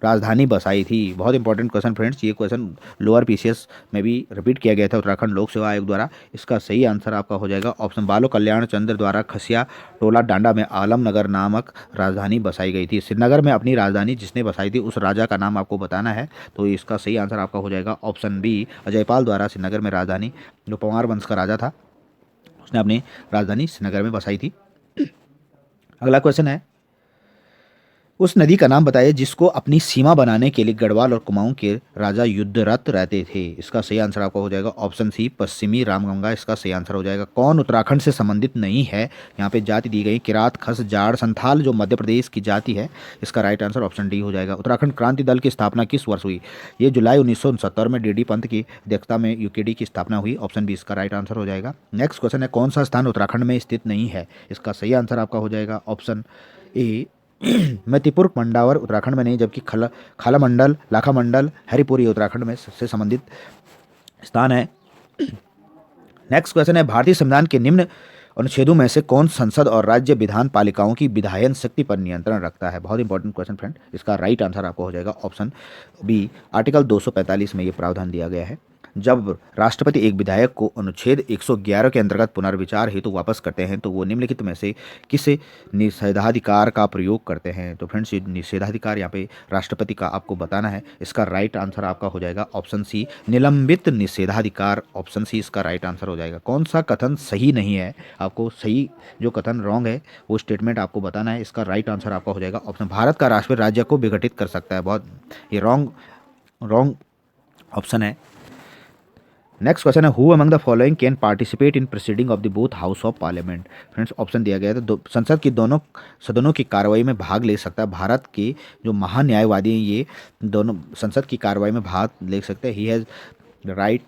राजधानी बसाई थी। बहुत इंपॉर्टेंट क्वेश्चन फ्रेंड्स, ये क्वेश्चन लोअर पीसीएस में भी रिपीट किया गया था उत्तराखंड लोक सेवा आयोग द्वारा। इसका सही आंसर आपका हो जाएगा ऑप्शन बालो कल्याण चंद्र द्वारा खसिया टोला डांडा में आलमनगर नामक राजधानी बसाई गई थी। श्रीनगर में अपनी राजधानी जिसने बसाई थी उस राजा का नाम आपको बताना है, तो इसका सही आंसर आपका हो जाएगा ऑप्शन बी अजयपाल द्वारा श्रीनगर में राजधानी, जो पंवार वंश का राजा था उसने अपनी राजधानी श्रीनगर में बसाई थी। अगला क्वेश्चन है, उस नदी का नाम बताइए जिसको अपनी सीमा बनाने के लिए गढ़वाल और कुमाऊं के राजा युद्धरत रहते थे। इसका सही आंसर आपका हो जाएगा ऑप्शन सी पश्चिमी रामगंगा, इसका सही आंसर हो जाएगा। कौन उत्तराखंड से संबंधित नहीं है, यहाँ पे जाति दी गई किरात खस जाड़ संथाल जो मध्य प्रदेश की जाति है, इसका राइट आंसर ऑप्शन डी हो जाएगा। उत्तराखंड क्रांति दल की स्थापना किस वर्ष हुई, ये जुलाई 1969 में डी पंत की अध्यक्षता में यूकेडी की स्थापना हुई, ऑप्शन बी इसका राइट आंसर हो जाएगा। नेक्स्ट क्वेश्चन है, कौन सा स्थान उत्तराखंड में स्थित नहीं है, इसका सही आंसर आपका हो जाएगा ऑप्शन ए मतिपुर मंडावर उत्तराखंड में नहीं, जबकि खाला मंडल लाखा मंडल हरिपुर ये उत्तराखंड में से संबंधित स्थान है। नेक्स्ट क्वेश्चन है, भारतीय संविधान के निम्न अनुच्छेदों में से कौन संसद और राज्य विधान पालिकाओं की विधायन शक्ति पर नियंत्रण रखता है। बहुत इंपॉर्टेंट क्वेश्चन फ्रेंड, इसका राइट आंसर आपको हो जाएगा ऑप्शन बी आर्टिकल 245 में ये प्रावधान दिया गया है। जब राष्ट्रपति एक विधायक को अनुच्छेद 111 के अंतर्गत पुनर्विचार हेतु वापस करते हैं तो वो निम्नलिखित में से किस निषेधाधिकार का प्रयोग करते हैं। तो फ्रेंड्स ये निषेधाधिकार यहाँ पे राष्ट्रपति का आपको बताना है, इसका राइट आंसर आपका हो जाएगा ऑप्शन सी निलंबित निषेधाधिकार, ऑप्शन सी इसका राइट आंसर हो जाएगा। कौन सा कथन सही नहीं है, आपको सही जो कथन रॉन्ग है वो स्टेटमेंट आपको बताना है, इसका राइट आंसर आपका हो जाएगा ऑप्शन भारत का राष्ट्रीय राज्य को विघटित कर सकता है। बहुत ये रॉन्ग ऑप्शन है। नेक्स्ट क्वेश्चन है, who among the following can participate in proceeding of the both house of parliament. Friends option दिया गया है, तो संसद की दोनों सदनों की कार्रवाई में भाग ले सकता है। भारत के जो महान्यायवादी हैं ये दोनों संसद की कार्रवाई में भाग ले सकते हैं। He has right.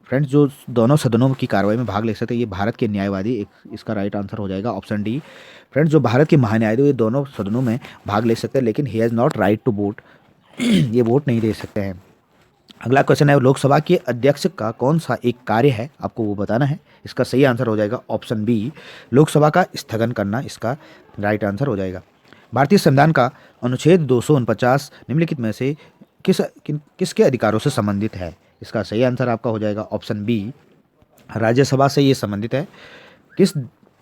फ्रेंड्स जो दोनों सदनों की कार्रवाई में भाग ले सकते हैं ये भारत के न्यायवादी, इसका राइट आंसर हो जाएगा ऑप्शन डी। फ्रेंड्स जो भारत के महान्यायवादी ये दोनों सदनों में भाग ले सकते हैं, लेकिन he has not right to vote, ये वोट नहीं दे सकते हैं। अगला क्वेश्चन है, लोकसभा के अध्यक्ष का कौन सा एक कार्य है, आपको वो बताना है, इसका सही आंसर हो जाएगा ऑप्शन बी लोकसभा का स्थगन करना, इसका राइट आंसर हो जाएगा। भारतीय संविधान का अनुच्छेद 249 निम्नलिखित में से किसके अधिकारों से संबंधित है, इसका सही आंसर आपका हो जाएगा ऑप्शन बी राज्यसभा से ये संबंधित है। किस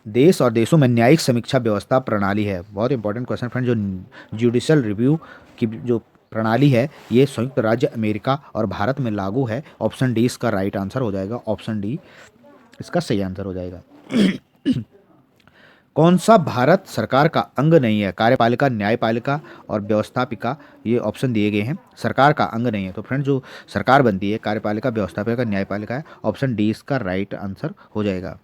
देश और देशों में न्यायिक समीक्षा व्यवस्था प्रणाली है। बहुत इंपॉर्टेंट क्वेश्चन फ्रेंड, जो जुडिशियल रिव्यू की जो प्रणाली है ये संयुक्त राज्य अमेरिका और भारत में लागू है, ऑप्शन डी इसका राइट आंसर हो जाएगा, ऑप्शन डी इसका सही आंसर हो जाएगा। कौन सा भारत सरकार का अंग नहीं है, कार्यपालिका न्यायपालिका और व्यवस्थापिका, ये ऑप्शन दिए गए हैं, सरकार का अंग नहीं है। तो फ्रेंड जो सरकार बनती है कार्यपालिका व्यवस्थापिका न्यायपालिका है, ऑप्शन डी इसका राइट आंसर हो जाएगा।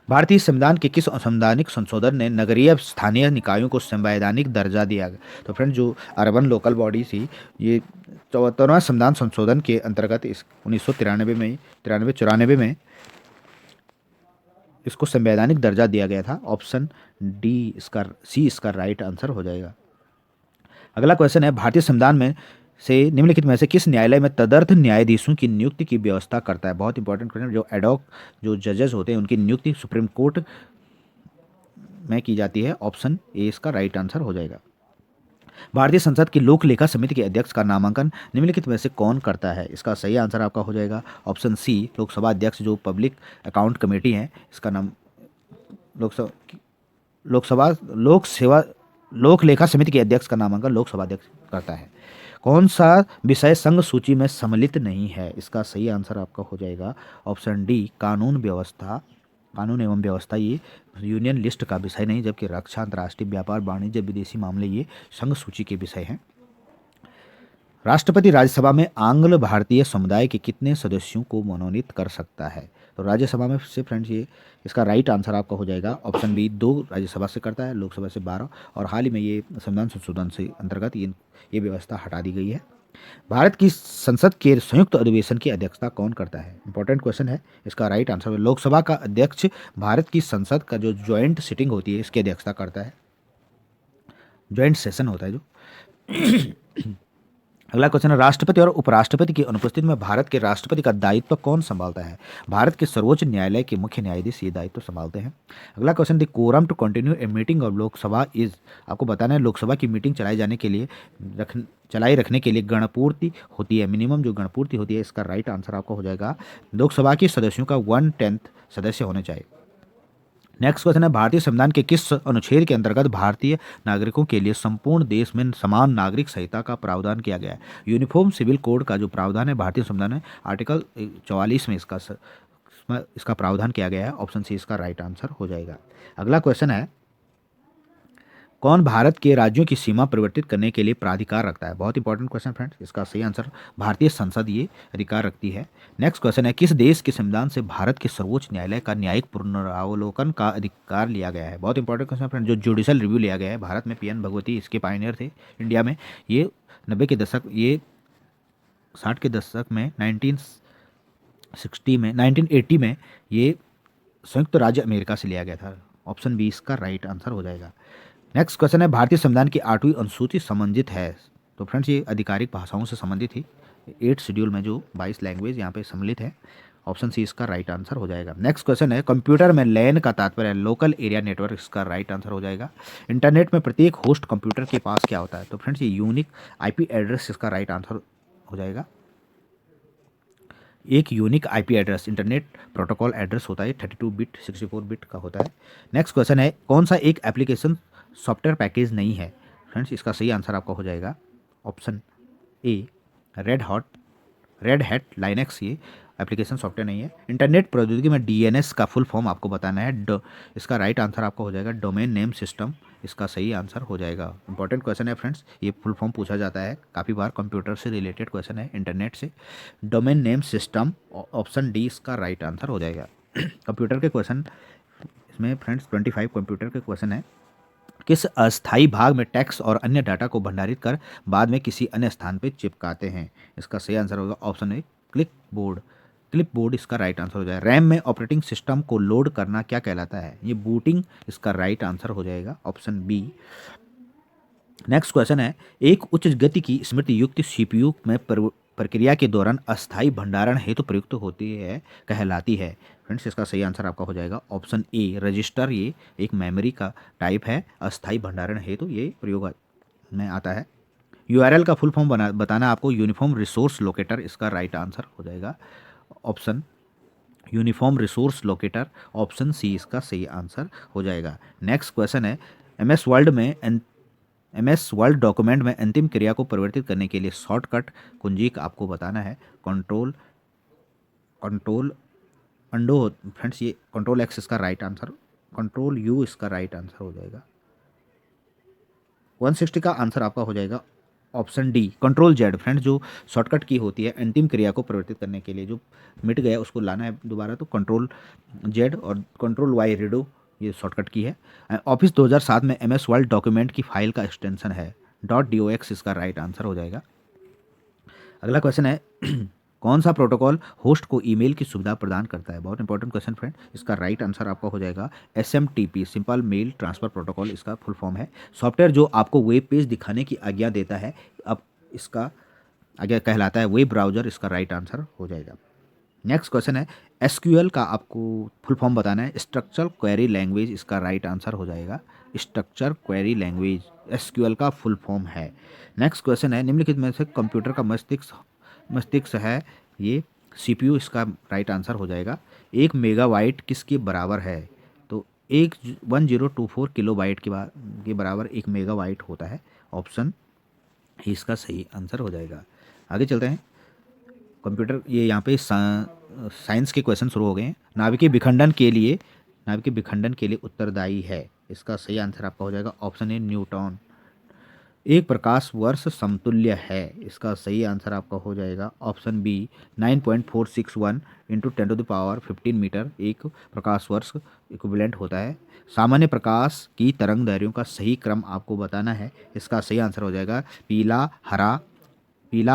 भारतीय संविधान के किस संवैधानिक संशोधन ने नगरीय स्थानीय निकायों को संवैधानिक दर्जा दिया गया। तो फ्रेंड जो अर्बन लोकल बॉडी थी ये 74वां संविधान संशोधन के अंतर्गत इस 1993 में इसको संवैधानिक दर्जा दिया गया था, ऑप्शन डी इसका राइट आंसर हो जाएगा। अगला क्वेश्चन है, भारतीय संविधान में से निम्नलिखित में से किस न्यायालय में तदर्थ न्यायाधीशों की नियुक्ति की व्यवस्था करता है। बहुत इंपॉर्टेंट क्वेश्चन, जो एडॉक जो जजेस होते हैं उनकी नियुक्ति सुप्रीम कोर्ट में की जाती है, ऑप्शन ए इसका राइट आंसर हो जाएगा। भारतीय संसद की लोक लेखा समिति के अध्यक्ष का नामांकन निम्नलिखित में से कौन करता है, इसका सही आंसर आपका हो जाएगा ऑप्शन सी लोकसभा अध्यक्ष, जो पब्लिक अकाउंट कमेटी है इसका नाम लोक लेखा समिति के अध्यक्ष का नामांकन लोकसभा अध्यक्ष करता है। कौन सा विषय संघ सूची में सम्मिलित नहीं है, इसका सही आंसर आपका हो जाएगा ऑप्शन डी कानून एवं व्यवस्था, ये यूनियन लिस्ट का विषय नहीं, जबकि रक्षा अंतर्राष्ट्रीय व्यापार वाणिज्य विदेशी मामले ये संघ सूची के विषय हैं। राष्ट्रपति राज्यसभा में आंग्ल भारतीय समुदाय के कितने सदस्यों को मनोनीत कर सकता है। तो राज्यसभा में से फ्रेंड्स ये इसका राइट आंसर आपका हो जाएगा ऑप्शन बी 2 राज्यसभा से करता है, लोकसभा से 12, और हाल ही में ये संविधान संशोधन से अंतर्गत ये व्यवस्था हटा दी गई है। भारत की संसद के संयुक्त अधिवेशन की अध्यक्षता कौन करता है, इंपॉर्टेंट क्वेश्चन है, इसका राइट आंसर लोकसभा का अध्यक्ष भारत की संसद का जो ज्वाइंट सिटिंग होती है इसकी अध्यक्षता करता है, ज्वाइंट सेशन होता है जो। अगला क्वेश्चन है, राष्ट्रपति और उपराष्ट्रपति की अनुपस्थिति में भारत के राष्ट्रपति का दायित्व कौन संभालता है? भारत के सर्वोच्च न्यायालय के मुख्य न्यायाधीश ये दायित्व संभालते हैं। अगला question, the quorum to continue a meeting of Lok Sabha is, आपको बताना है लोकसभा की मीटिंग चलाई जाने के लिए चलाई रखने के लिए गणपूर्ति होती है, मिनिमम जो गणपूर्ति होती है, इसका राइट आंसर आपका हो जाएगा लोकसभा के सदस्यों का 1/10 सदस्य होने चाहिए। नेक्स्ट क्वेश्चन है, भारतीय संविधान के किस अनुच्छेद के अंतर्गत भारतीय नागरिकों के लिए संपूर्ण देश में समान नागरिक संहिता का प्रावधान किया गया है? यूनिफॉर्म सिविल कोड का जो प्रावधान है भारतीय संविधान में आर्टिकल 44 में इसका प्रावधान किया गया है। ऑप्शन सी इसका राइट आंसर हो जाएगा। अगला क्वेश्चन है, कौन भारत के राज्यों की सीमा परिवर्तित करने के लिए प्राधिकार रखता है? बहुत इंपॉर्टेंट क्वेश्चन फ्रेंड्स, इसका सही आंसर भारतीय संसद ये अधिकार रखती है। नेक्स्ट क्वेश्चन है, किस देश के संविधान से भारत के सर्वोच्च न्यायालय का न्यायिक पुनरावलोकन का अधिकार लिया गया है? बहुत इंपॉर्टेंट क्वेश्चन फ्रेंड, जो जुडिशल रिव्यू लिया गया है भारत में, पीएन भगवती इसके पायनियर थे इंडिया में। ये 90 के दशक, ये 60 के दशक में 1980 में ये संयुक्त राज्य अमेरिका से लिया गया था। ऑप्शन बी इसका राइट आंसर हो जाएगा। नेक्स्ट क्वेश्चन है, भारतीय संविधान की 8वीं अनुसूची संबंधित है? तो फ्रेंड्स ये आधिकारिक भाषाओं से संबंधित थी। 8 शेड्यूल में जो 22 लैंग्वेज यहाँ पे सम्मिलित है। ऑप्शन सी इसका राइट आंसर हो जाएगा। नेक्स्ट क्वेश्चन है, कंप्यूटर में लैन का तात्पर्य है लोकल एरिया नेटवर्क, इसका राइट आंसर हो जाएगा। इंटरनेट में प्रत्येक होस्ट कंप्यूटर के पास क्या होता है? तो फ्रेंड्स ये यूनिक आईपी एड्रेस, इसका राइट आंसर हो जाएगा। एक unique IP address internet protocol address होता है, 32 बिट 64 बिट का होता है। नेक्स्ट क्वेश्चन है, कौन सा एक एप्लीकेशन सॉफ्टवेयर पैकेज नहीं है? फ्रेंड्स इसका सही आंसर आपका हो जाएगा ऑप्शन ए, रेड हैट लाइनेक्स ये एप्लीकेशन सॉफ्टवेयर नहीं है। इंटरनेट प्रौद्योगिकी में डीएनएस का फुल फॉर्म आपको बताना है। इसका राइट आंसर आपका हो जाएगा डोमेन नेम सिस्टम, इसका सही आंसर हो जाएगा। इंपॉर्टेंट क्वेश्चन है फ्रेंड्स, ये फुल फॉर्म पूछा जाता है काफ़ी बार, कंप्यूटर से रिलेटेड क्वेश्चन है, इंटरनेट से। Domain name system, option D इसका राइट आंसर हो जाएगा। कंप्यूटर के क्वेश्चन इसमें फ्रेंड्स 25 कंप्यूटर के क्वेश्चन है। किस अस्थायी भाग में टेक्स्ट और अन्य डाटा को भंडारित कर बाद में किसी अन्य स्थान पर चिपकाते हैं? इसका सही आंसर होगा ऑप्शन ए, क्लिपबोर्ड इसका राइट आंसर हो जाएगा। रैम में ऑपरेटिंग सिस्टम को लोड करना क्या कहलाता है? ये बूटिंग इसका राइट आंसर हो जाएगा ऑप्शन बी। नेक्स्ट क्वेश्चन है, एक उच्च गति की स्मृति युक्त सीपीयू में प्रक्रिया के दौरान अस्थायी भंडारण हेतु प्रयुक्त होती है कहलाती है? फ्रेंड्स इसका सही आंसर आपका हो जाएगा ऑप्शन ए, रजिस्टर। ये एक मेमोरी का टाइप है, अस्थायी भंडारण हेतु ये प्रयोग में आता है। यूआरएल का फुल फॉर्म बताना आपको, यूनिफॉर्म रिसोर्स लोकेटर, इसका राइट आंसर हो जाएगा option uniform resource locator, option C इसका सही आंसर हो जाएगा। नेक्स्ट क्वेश्चन है, एमएस वर्ड डॉक्यूमेंट में अंतिम क्रिया को परिवर्तित करने के लिए शॉर्टकट कुंजी का आपको बताना है। कंट्रोल अंडो, फ्रेंड्स ये कंट्रोल एक्स इसका राइट आंसर, कंट्रोल यू इसका राइट आंसर हो जाएगा। 160 का आंसर आपका हो जाएगा option D, control Z. Friends जो शॉर्टकट की होती है अंतिम क्रिया को परिवर्तित करने के लिए, जो मिट गया उसको लाना है दोबारा, तो कंट्रोल जेड, और कंट्रोल वाई रीडो ये शॉर्टकट की है। ऑफिस 2007 में एमएस वर्ड डॉक्यूमेंट की फाइल का एक्सटेंशन है .dox, इसका राइट आंसर हो जाएगा। अगला क्वेश्चन है, कौन सा प्रोटोकॉल होस्ट को ईमेल की सुविधा प्रदान करता है? बहुत इंपॉर्टेंट क्वेश्चन फ्रेंड, इसका राइट आंसर आपका हो जाएगा SMTP, simple mail transfer protocol, इसका फुल फॉर्म है। सॉफ्टवेयर जो आपको वेब पेज दिखाने की आज्ञा देता है, अब इसका आज्ञा कहलाता है वेब ब्राउज़र, इसका राइट आंसर हो जाएगा। नेक्स्ट क्वेश्चन है, SQL का आपको फुल फॉर्म बताना है। स्ट्रक्चर क्वेरी लैंग्वेज, इसका राइट आंसर हो जाएगा स्ट्रक्चर क्वेरी लैंग्वेज, SQL का फुल फॉर्म है। नेक्स्ट क्वेश्चन है, निम्नलिखित में से कंप्यूटर का मस्तिष्क है ये CPU, इसका राइट आंसर हो जाएगा। 1 मेगाबाइट किसके बराबर है? तो 1024 किलोबाइट के बराबर 1 मेगाबाइट होता है। ऑप्शन इसका सही आंसर हो जाएगा। आगे चलते हैं। कंप्यूटर ये यहाँ पे साइंस के क्वेश्चन शुरू हो गए हैं। नाभिकीय विखंडन के लिए उत्तरदायी है, इसका सही आंसर आपका हो जाएगा ऑप्शन ए, न्यूटन। एक प्रकाश वर्ष समतुल्य है, इसका सही आंसर आपका हो जाएगा ऑप्शन बी, 9.461 इंटू 10⁻15 मीटर एक प्रकाश वर्ष इक्विवेलेंट होता है। सामान्य प्रकाश की तरंग दैर्घ्यों का सही क्रम आपको बताना है, इसका सही आंसर हो जाएगा पीला,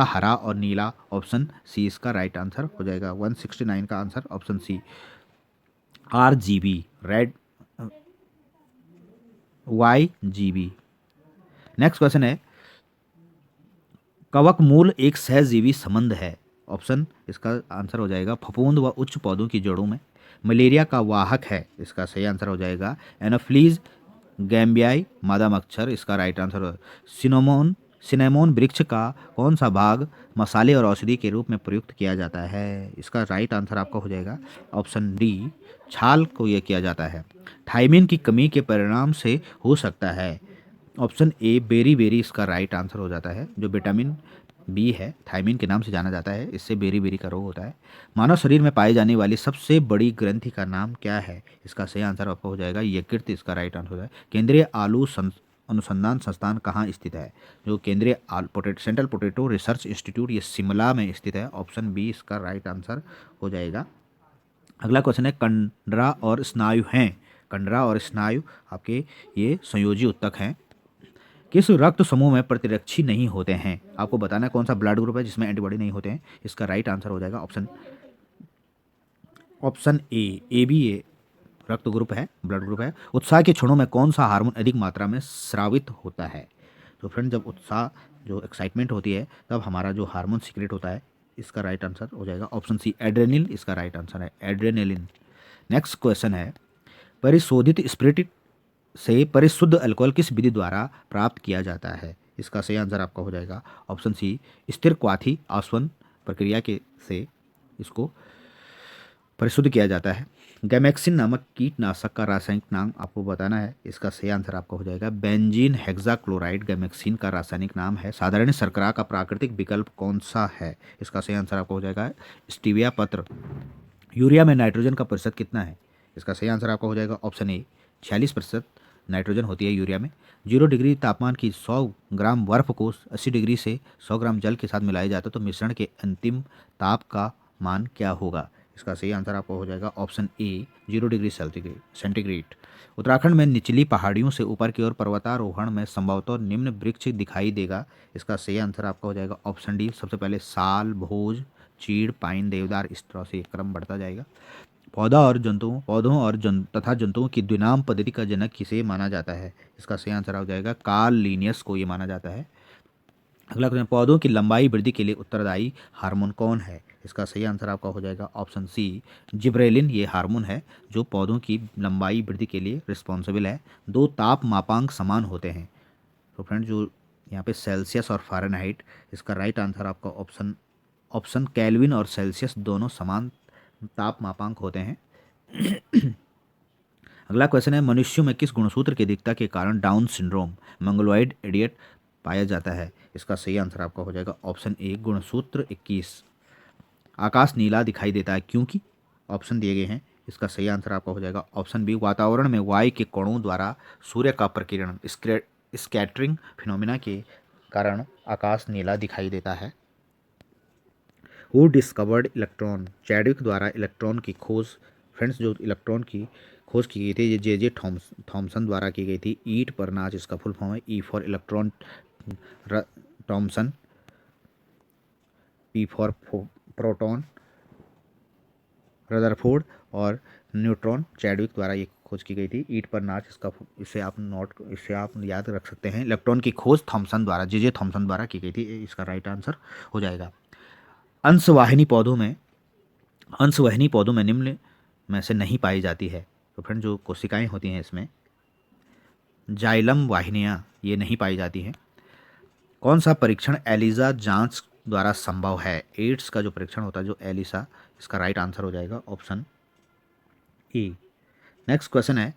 हरा और नीला, ऑप्शन सी इसका राइट आंसर हो जाएगा। 169 का answer option C. RGB red, YGB। Next question है, कवक मूल एक सहजीवी संबंध है। ऑप्शन इसका आंसर हो जाएगा फफूंद व उच्च पौधों की जड़ों में। मलेरिया का वाहक है, इसका सही आंसर हो जाएगा एनोफ्लीज गैम्बियाई मादा मच्छर, इसका राइट आंसर हो। सिनेमोन सिनेमोन वृक्ष का कौन सा भाग मसाले और औषधि के रूप में प्रयुक्त किया जाता है, इसका राइट आंसर आपका हो जाएगा ऑप्शन डी छाल को यह किया जाता है। थायमिन की कमी के परिणाम से हो सकता है। ऑप्शन ए बेरी बेरी इसका राइट आंसर हो जाता है। जो विटामिन बी है थायमिन के नाम से जाना जाता है, इससे बेरी बेरी का रोग होता है। मानव शरीर में पाई जाने वाली सबसे बड़ी ग्रंथि का नाम क्या है, इसका सही आंसर आपको हो जाएगा यकृत, इसका राइट आंसर हो जाएगा। केंद्रीय आलू अनुसंधान संस्थान कहाँ स्थित है? जो केंद्रीय सेंट्रल पोटैटो रिसर्च इंस्टीट्यूट ये शिमला में स्थित है। ऑप्शन बी इसका राइट आंसर हो जाएगा। अगला क्वेश्चन है कंडरा और स्नायु हैं। कंडरा और स्नायु आपके ये संयोजी उत्तक हैं। किस रक्त समूह में प्रतिरक्षी नहीं होते हैं? आपको बताना है कौन सा ब्लड ग्रुप है जिसमें एंटीबॉडी नहीं होते हैं। इसका राइट आंसर हो जाएगा ऑप्शन ए बी ए रक्त ग्रुप है, ब्लड ग्रुप है। उत्साह के क्षणों में कौन सा हार्मोन अधिक मात्रा में स्रावित होता है? तो फ्रेंड जब उत्साह जो एक्साइटमेंट होती है तब हमारा जो हार्मोन सीक्रेट होता है, इसका राइट आंसर हो जाएगा ऑप्शन सी एड्रेनिल, इसका राइट आंसर है एड्रेनेलिन। नेक्स्ट क्वेश्चन है परिशोधित स्पिरिट से परिशुद्ध अल्कोहल किस विधि द्वारा प्राप्त किया जाता है? इसका सही आंसर आपका हो जाएगा ऑप्शन सी स्थिर क्वाथी आसवन प्रक्रिया के से इसको परिशुद्ध किया जाता है। गैमेक्सिन नामक कीटनाशक का रासायनिक नाम आपको बताना है। इसका सही आंसर आपका हो जाएगा बेंजीन हेक्साक्लोराइड गैमेक्सिन का रासायनिक नाम है। साधारण शर्करा का प्राकृतिक विकल्प कौन सा है? इसका सही आंसर आपको हो जाएगा स्टीविया पत्र। यूरिया में नाइट्रोजन का प्रतिशत कितना है? इसका सही आंसर आपका हो जाएगा ऑप्शन ए 46% नाइट्रोजन होती है यूरिया में। 0 डिग्री तापमान की 100 ग्राम बर्फ को 80 डिग्री से 100 ग्राम जल के साथ मिलाया जाता है तो मिश्रण के अंतिम ताप का मान क्या होगा? इसका सही आंसर आपको हो जाएगा ऑप्शन ए 0 डिग्री सेंटीग्रेड। उत्तराखंड में निचली पहाड़ियों से ऊपर की ओर पर्वतारोहण में संभवतः निम्न वृक्ष दिखाई देगा। इसका सही आंसर आपका हो जाएगा ऑप्शन डी सबसे पहले साल, भोज, चीड़, पाइन, देवदार, इस तरह से क्रम बढ़ता जाएगा। पौधों और तथा जंतुओं की द्विनाम पद्धति का जनक किसे माना जाता है? इसका सही आंसर हो जाएगा कार्ल लिनियस को ये माना जाता है। अगला क्वेश्चन पौधों की लंबाई वृद्धि के लिए उत्तरदायी हार्मोन कौन है? इसका सही आंसर आपका हो जाएगा ऑप्शन सी जिब्रेलिन, ये हार्मोन है जो पौधों की लंबाई वृद्धि के लिए रिस्पॉन्सिबल है। दो ताप मापांक समान होते हैं। तो फ्रेंड जो यहाँ पे सेल्सियस और फ़ारेनहाइट, इसका राइट आंसर आपका ऑप्शन केल्विन और सेल्सियस दोनों समान ताप मापांक होते हैं। अगला क्वेश्चन है मनुष्यों में किस गुणसूत्र की अधिकता के कारण डाउन सिंड्रोम मंगोलॉइड इडियट पाया जाता है? इसका सही आंसर आपका हो जाएगा ऑप्शन ए गुणसूत्र 21। आकाश नीला दिखाई देता है क्योंकि ऑप्शन दिए गए हैं। इसका सही आंसर आपका हो जाएगा ऑप्शन बी वातावरण में वायु के कणों द्वारा सूर्य का प्रकीर्णन स्कैटरिंग फिनोमिना के कारण आकाश नीला दिखाई देता है। Who discovered electron? चैडविक द्वारा इलेक्ट्रॉन की खोज। फ्रेंड्स जो इलेक्ट्रॉन की खोज की गई थी ये जे थॉमसन द्वारा की गई थी। ईट पर नाच इसका फुल फॉर्म है। E for electron Thomson, P for proton Rutherford और न्यूट्रॉन चैडविक द्वारा ये खोज की गई थी। ईट पर नाच इसका इसे आप याद रख सकते हैं। इलेक्ट्रॉन की खोज थॉमसन द्वारा जे थॉमसन द्वारा की गई थी। इसका राइट आंसर हो जाएगा। अंशवाहिनी पौधों में निम्न में से नहीं पाई जाती है। तो फ्रेंड जो कोशिकाएं होती हैं इसमें जाइलम वाहिनियाँ ये नहीं पाई जाती हैं। कौन सा परीक्षण एलिसा जांच द्वारा संभव है? एड्स का जो परीक्षण होता है जो एलिसा, इसका राइट आंसर हो जाएगा ऑप्शन ई। नेक्स्ट क्वेश्चन है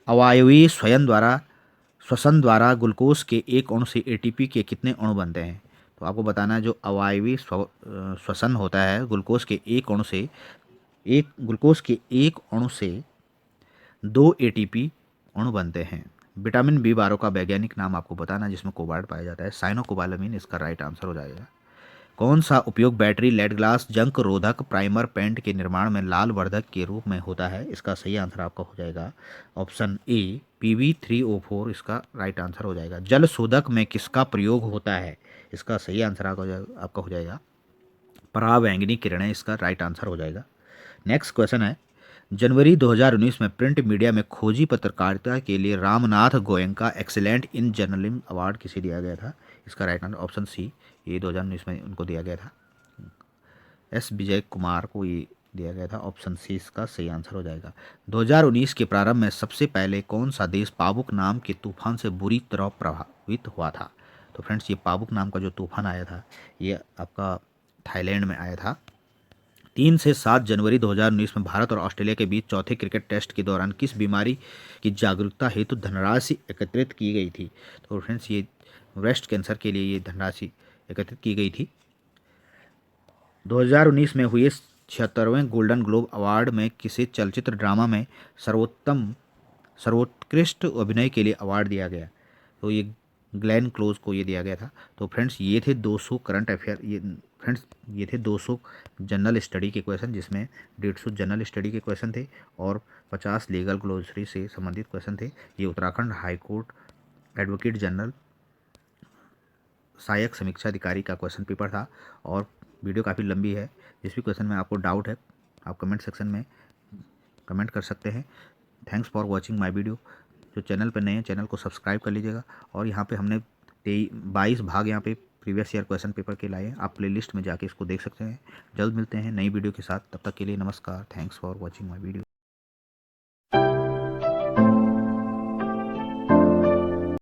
अवायवीय श्वसन द्वारा ग्लूकोज के एक अणु से एटीपी के कितने अणु बनते हैं? तो आपको बताना है जो अवायवीय श्वसन होता है ग्लूकोज के एक अणु से 2 एटीपी अणु बनते हैं। विटामिन बी12 का वैज्ञानिक नाम आपको बताना है जिसमें कोबाल्ट पाया जाता है। साइनोकोबालामिन, इसका राइट आंसर हो जाएगा। कौन सा उपयोग बैटरी, लेड ग्लास, जंग रोधक, प्राइमर, पेंट के निर्माण में लाल वर्धक के रूप में होता है? इसका सही आंसर आपका हो जाएगा ऑप्शन ए Pb3O4, इसका राइट आंसर हो जाएगा। जल शोधक में किसका प्रयोग होता है? इसका सही आंसर आपका हो जाएगा परावैंगनी किरणें, इसका राइट आंसर हो जाएगा। नेक्स्ट क्वेश्चन है जनवरी 2019 में प्रिंट मीडिया में खोजी पत्रकारिता के लिए Ramnath Goenka excellent in journalism award किसे दिया गया था? इसका राइट आंसर ऑप्शन सी, ये 2019 में उनको दिया गया था। एस विजय कुमार को ये दिया गया था। ऑप्शन सी इसका सही आंसर हो जाएगा। 2019 के प्रारंभ में सबसे पहले कौन सा देश पाबुक नाम के तूफान से बुरी तरह प्रभावित हुआ था? तो फ्रेंड्स, ये पाबुक नाम का जो तूफान आया था ये आपका थाईलैंड में आया था। 3 से 7 जनवरी 2019 में भारत और ऑस्ट्रेलिया के बीच चौथे क्रिकेट टेस्ट के दौरान किस बीमारी की जागरूकता हेतु धनराशि एकत्रित की गई थी? तो फ्रेंड्स, ये ब्रेस्ट कैंसर के लिए ये धनराशि एकत्रित की गई थी। 2019 में हुए 76वें गोल्डन ग्लोब अवार्ड में किसे चलचित्र ड्रामा में सर्वोत्कृष्ट अभिनय के लिए अवार्ड दिया गया? तो ये ग्लेन क्लोज को ये दिया गया था। तो फ्रेंड्स, ये थे 200 करंट अफेयर, ये थे 200 जनरल स्टडी के क्वेश्चन, जिसमें 150 जनरल स्टडी के क्वेश्चन थे और 50 लीगल ग्लोसरी से संबंधित क्वेश्चन थे। ये Uttarakhand high court advocate general सहायक समीक्षा अधिकारी का क्वेश्चन पेपर था और वीडियो काफ़ी लंबी है। जिस भी क्वेश्चन में आपको डाउट है आप कमेंट सेक्शन में कमेंट कर सकते हैं। Thanks for watching my video. जो चैनल पर नए हैं चैनल को सब्सक्राइब कर लीजिएगा। और यहाँ पे हमने 22 भाग यहाँ पे प्रीवियस ईयर क्वेश्चन पेपर के लाए हैं। आप प्लेलिस्ट में जाके इसको देख सकते हैं। जल्द मिलते हैं नई वीडियो के साथ, तब तक के लिए नमस्कार। Thanks for watching my video.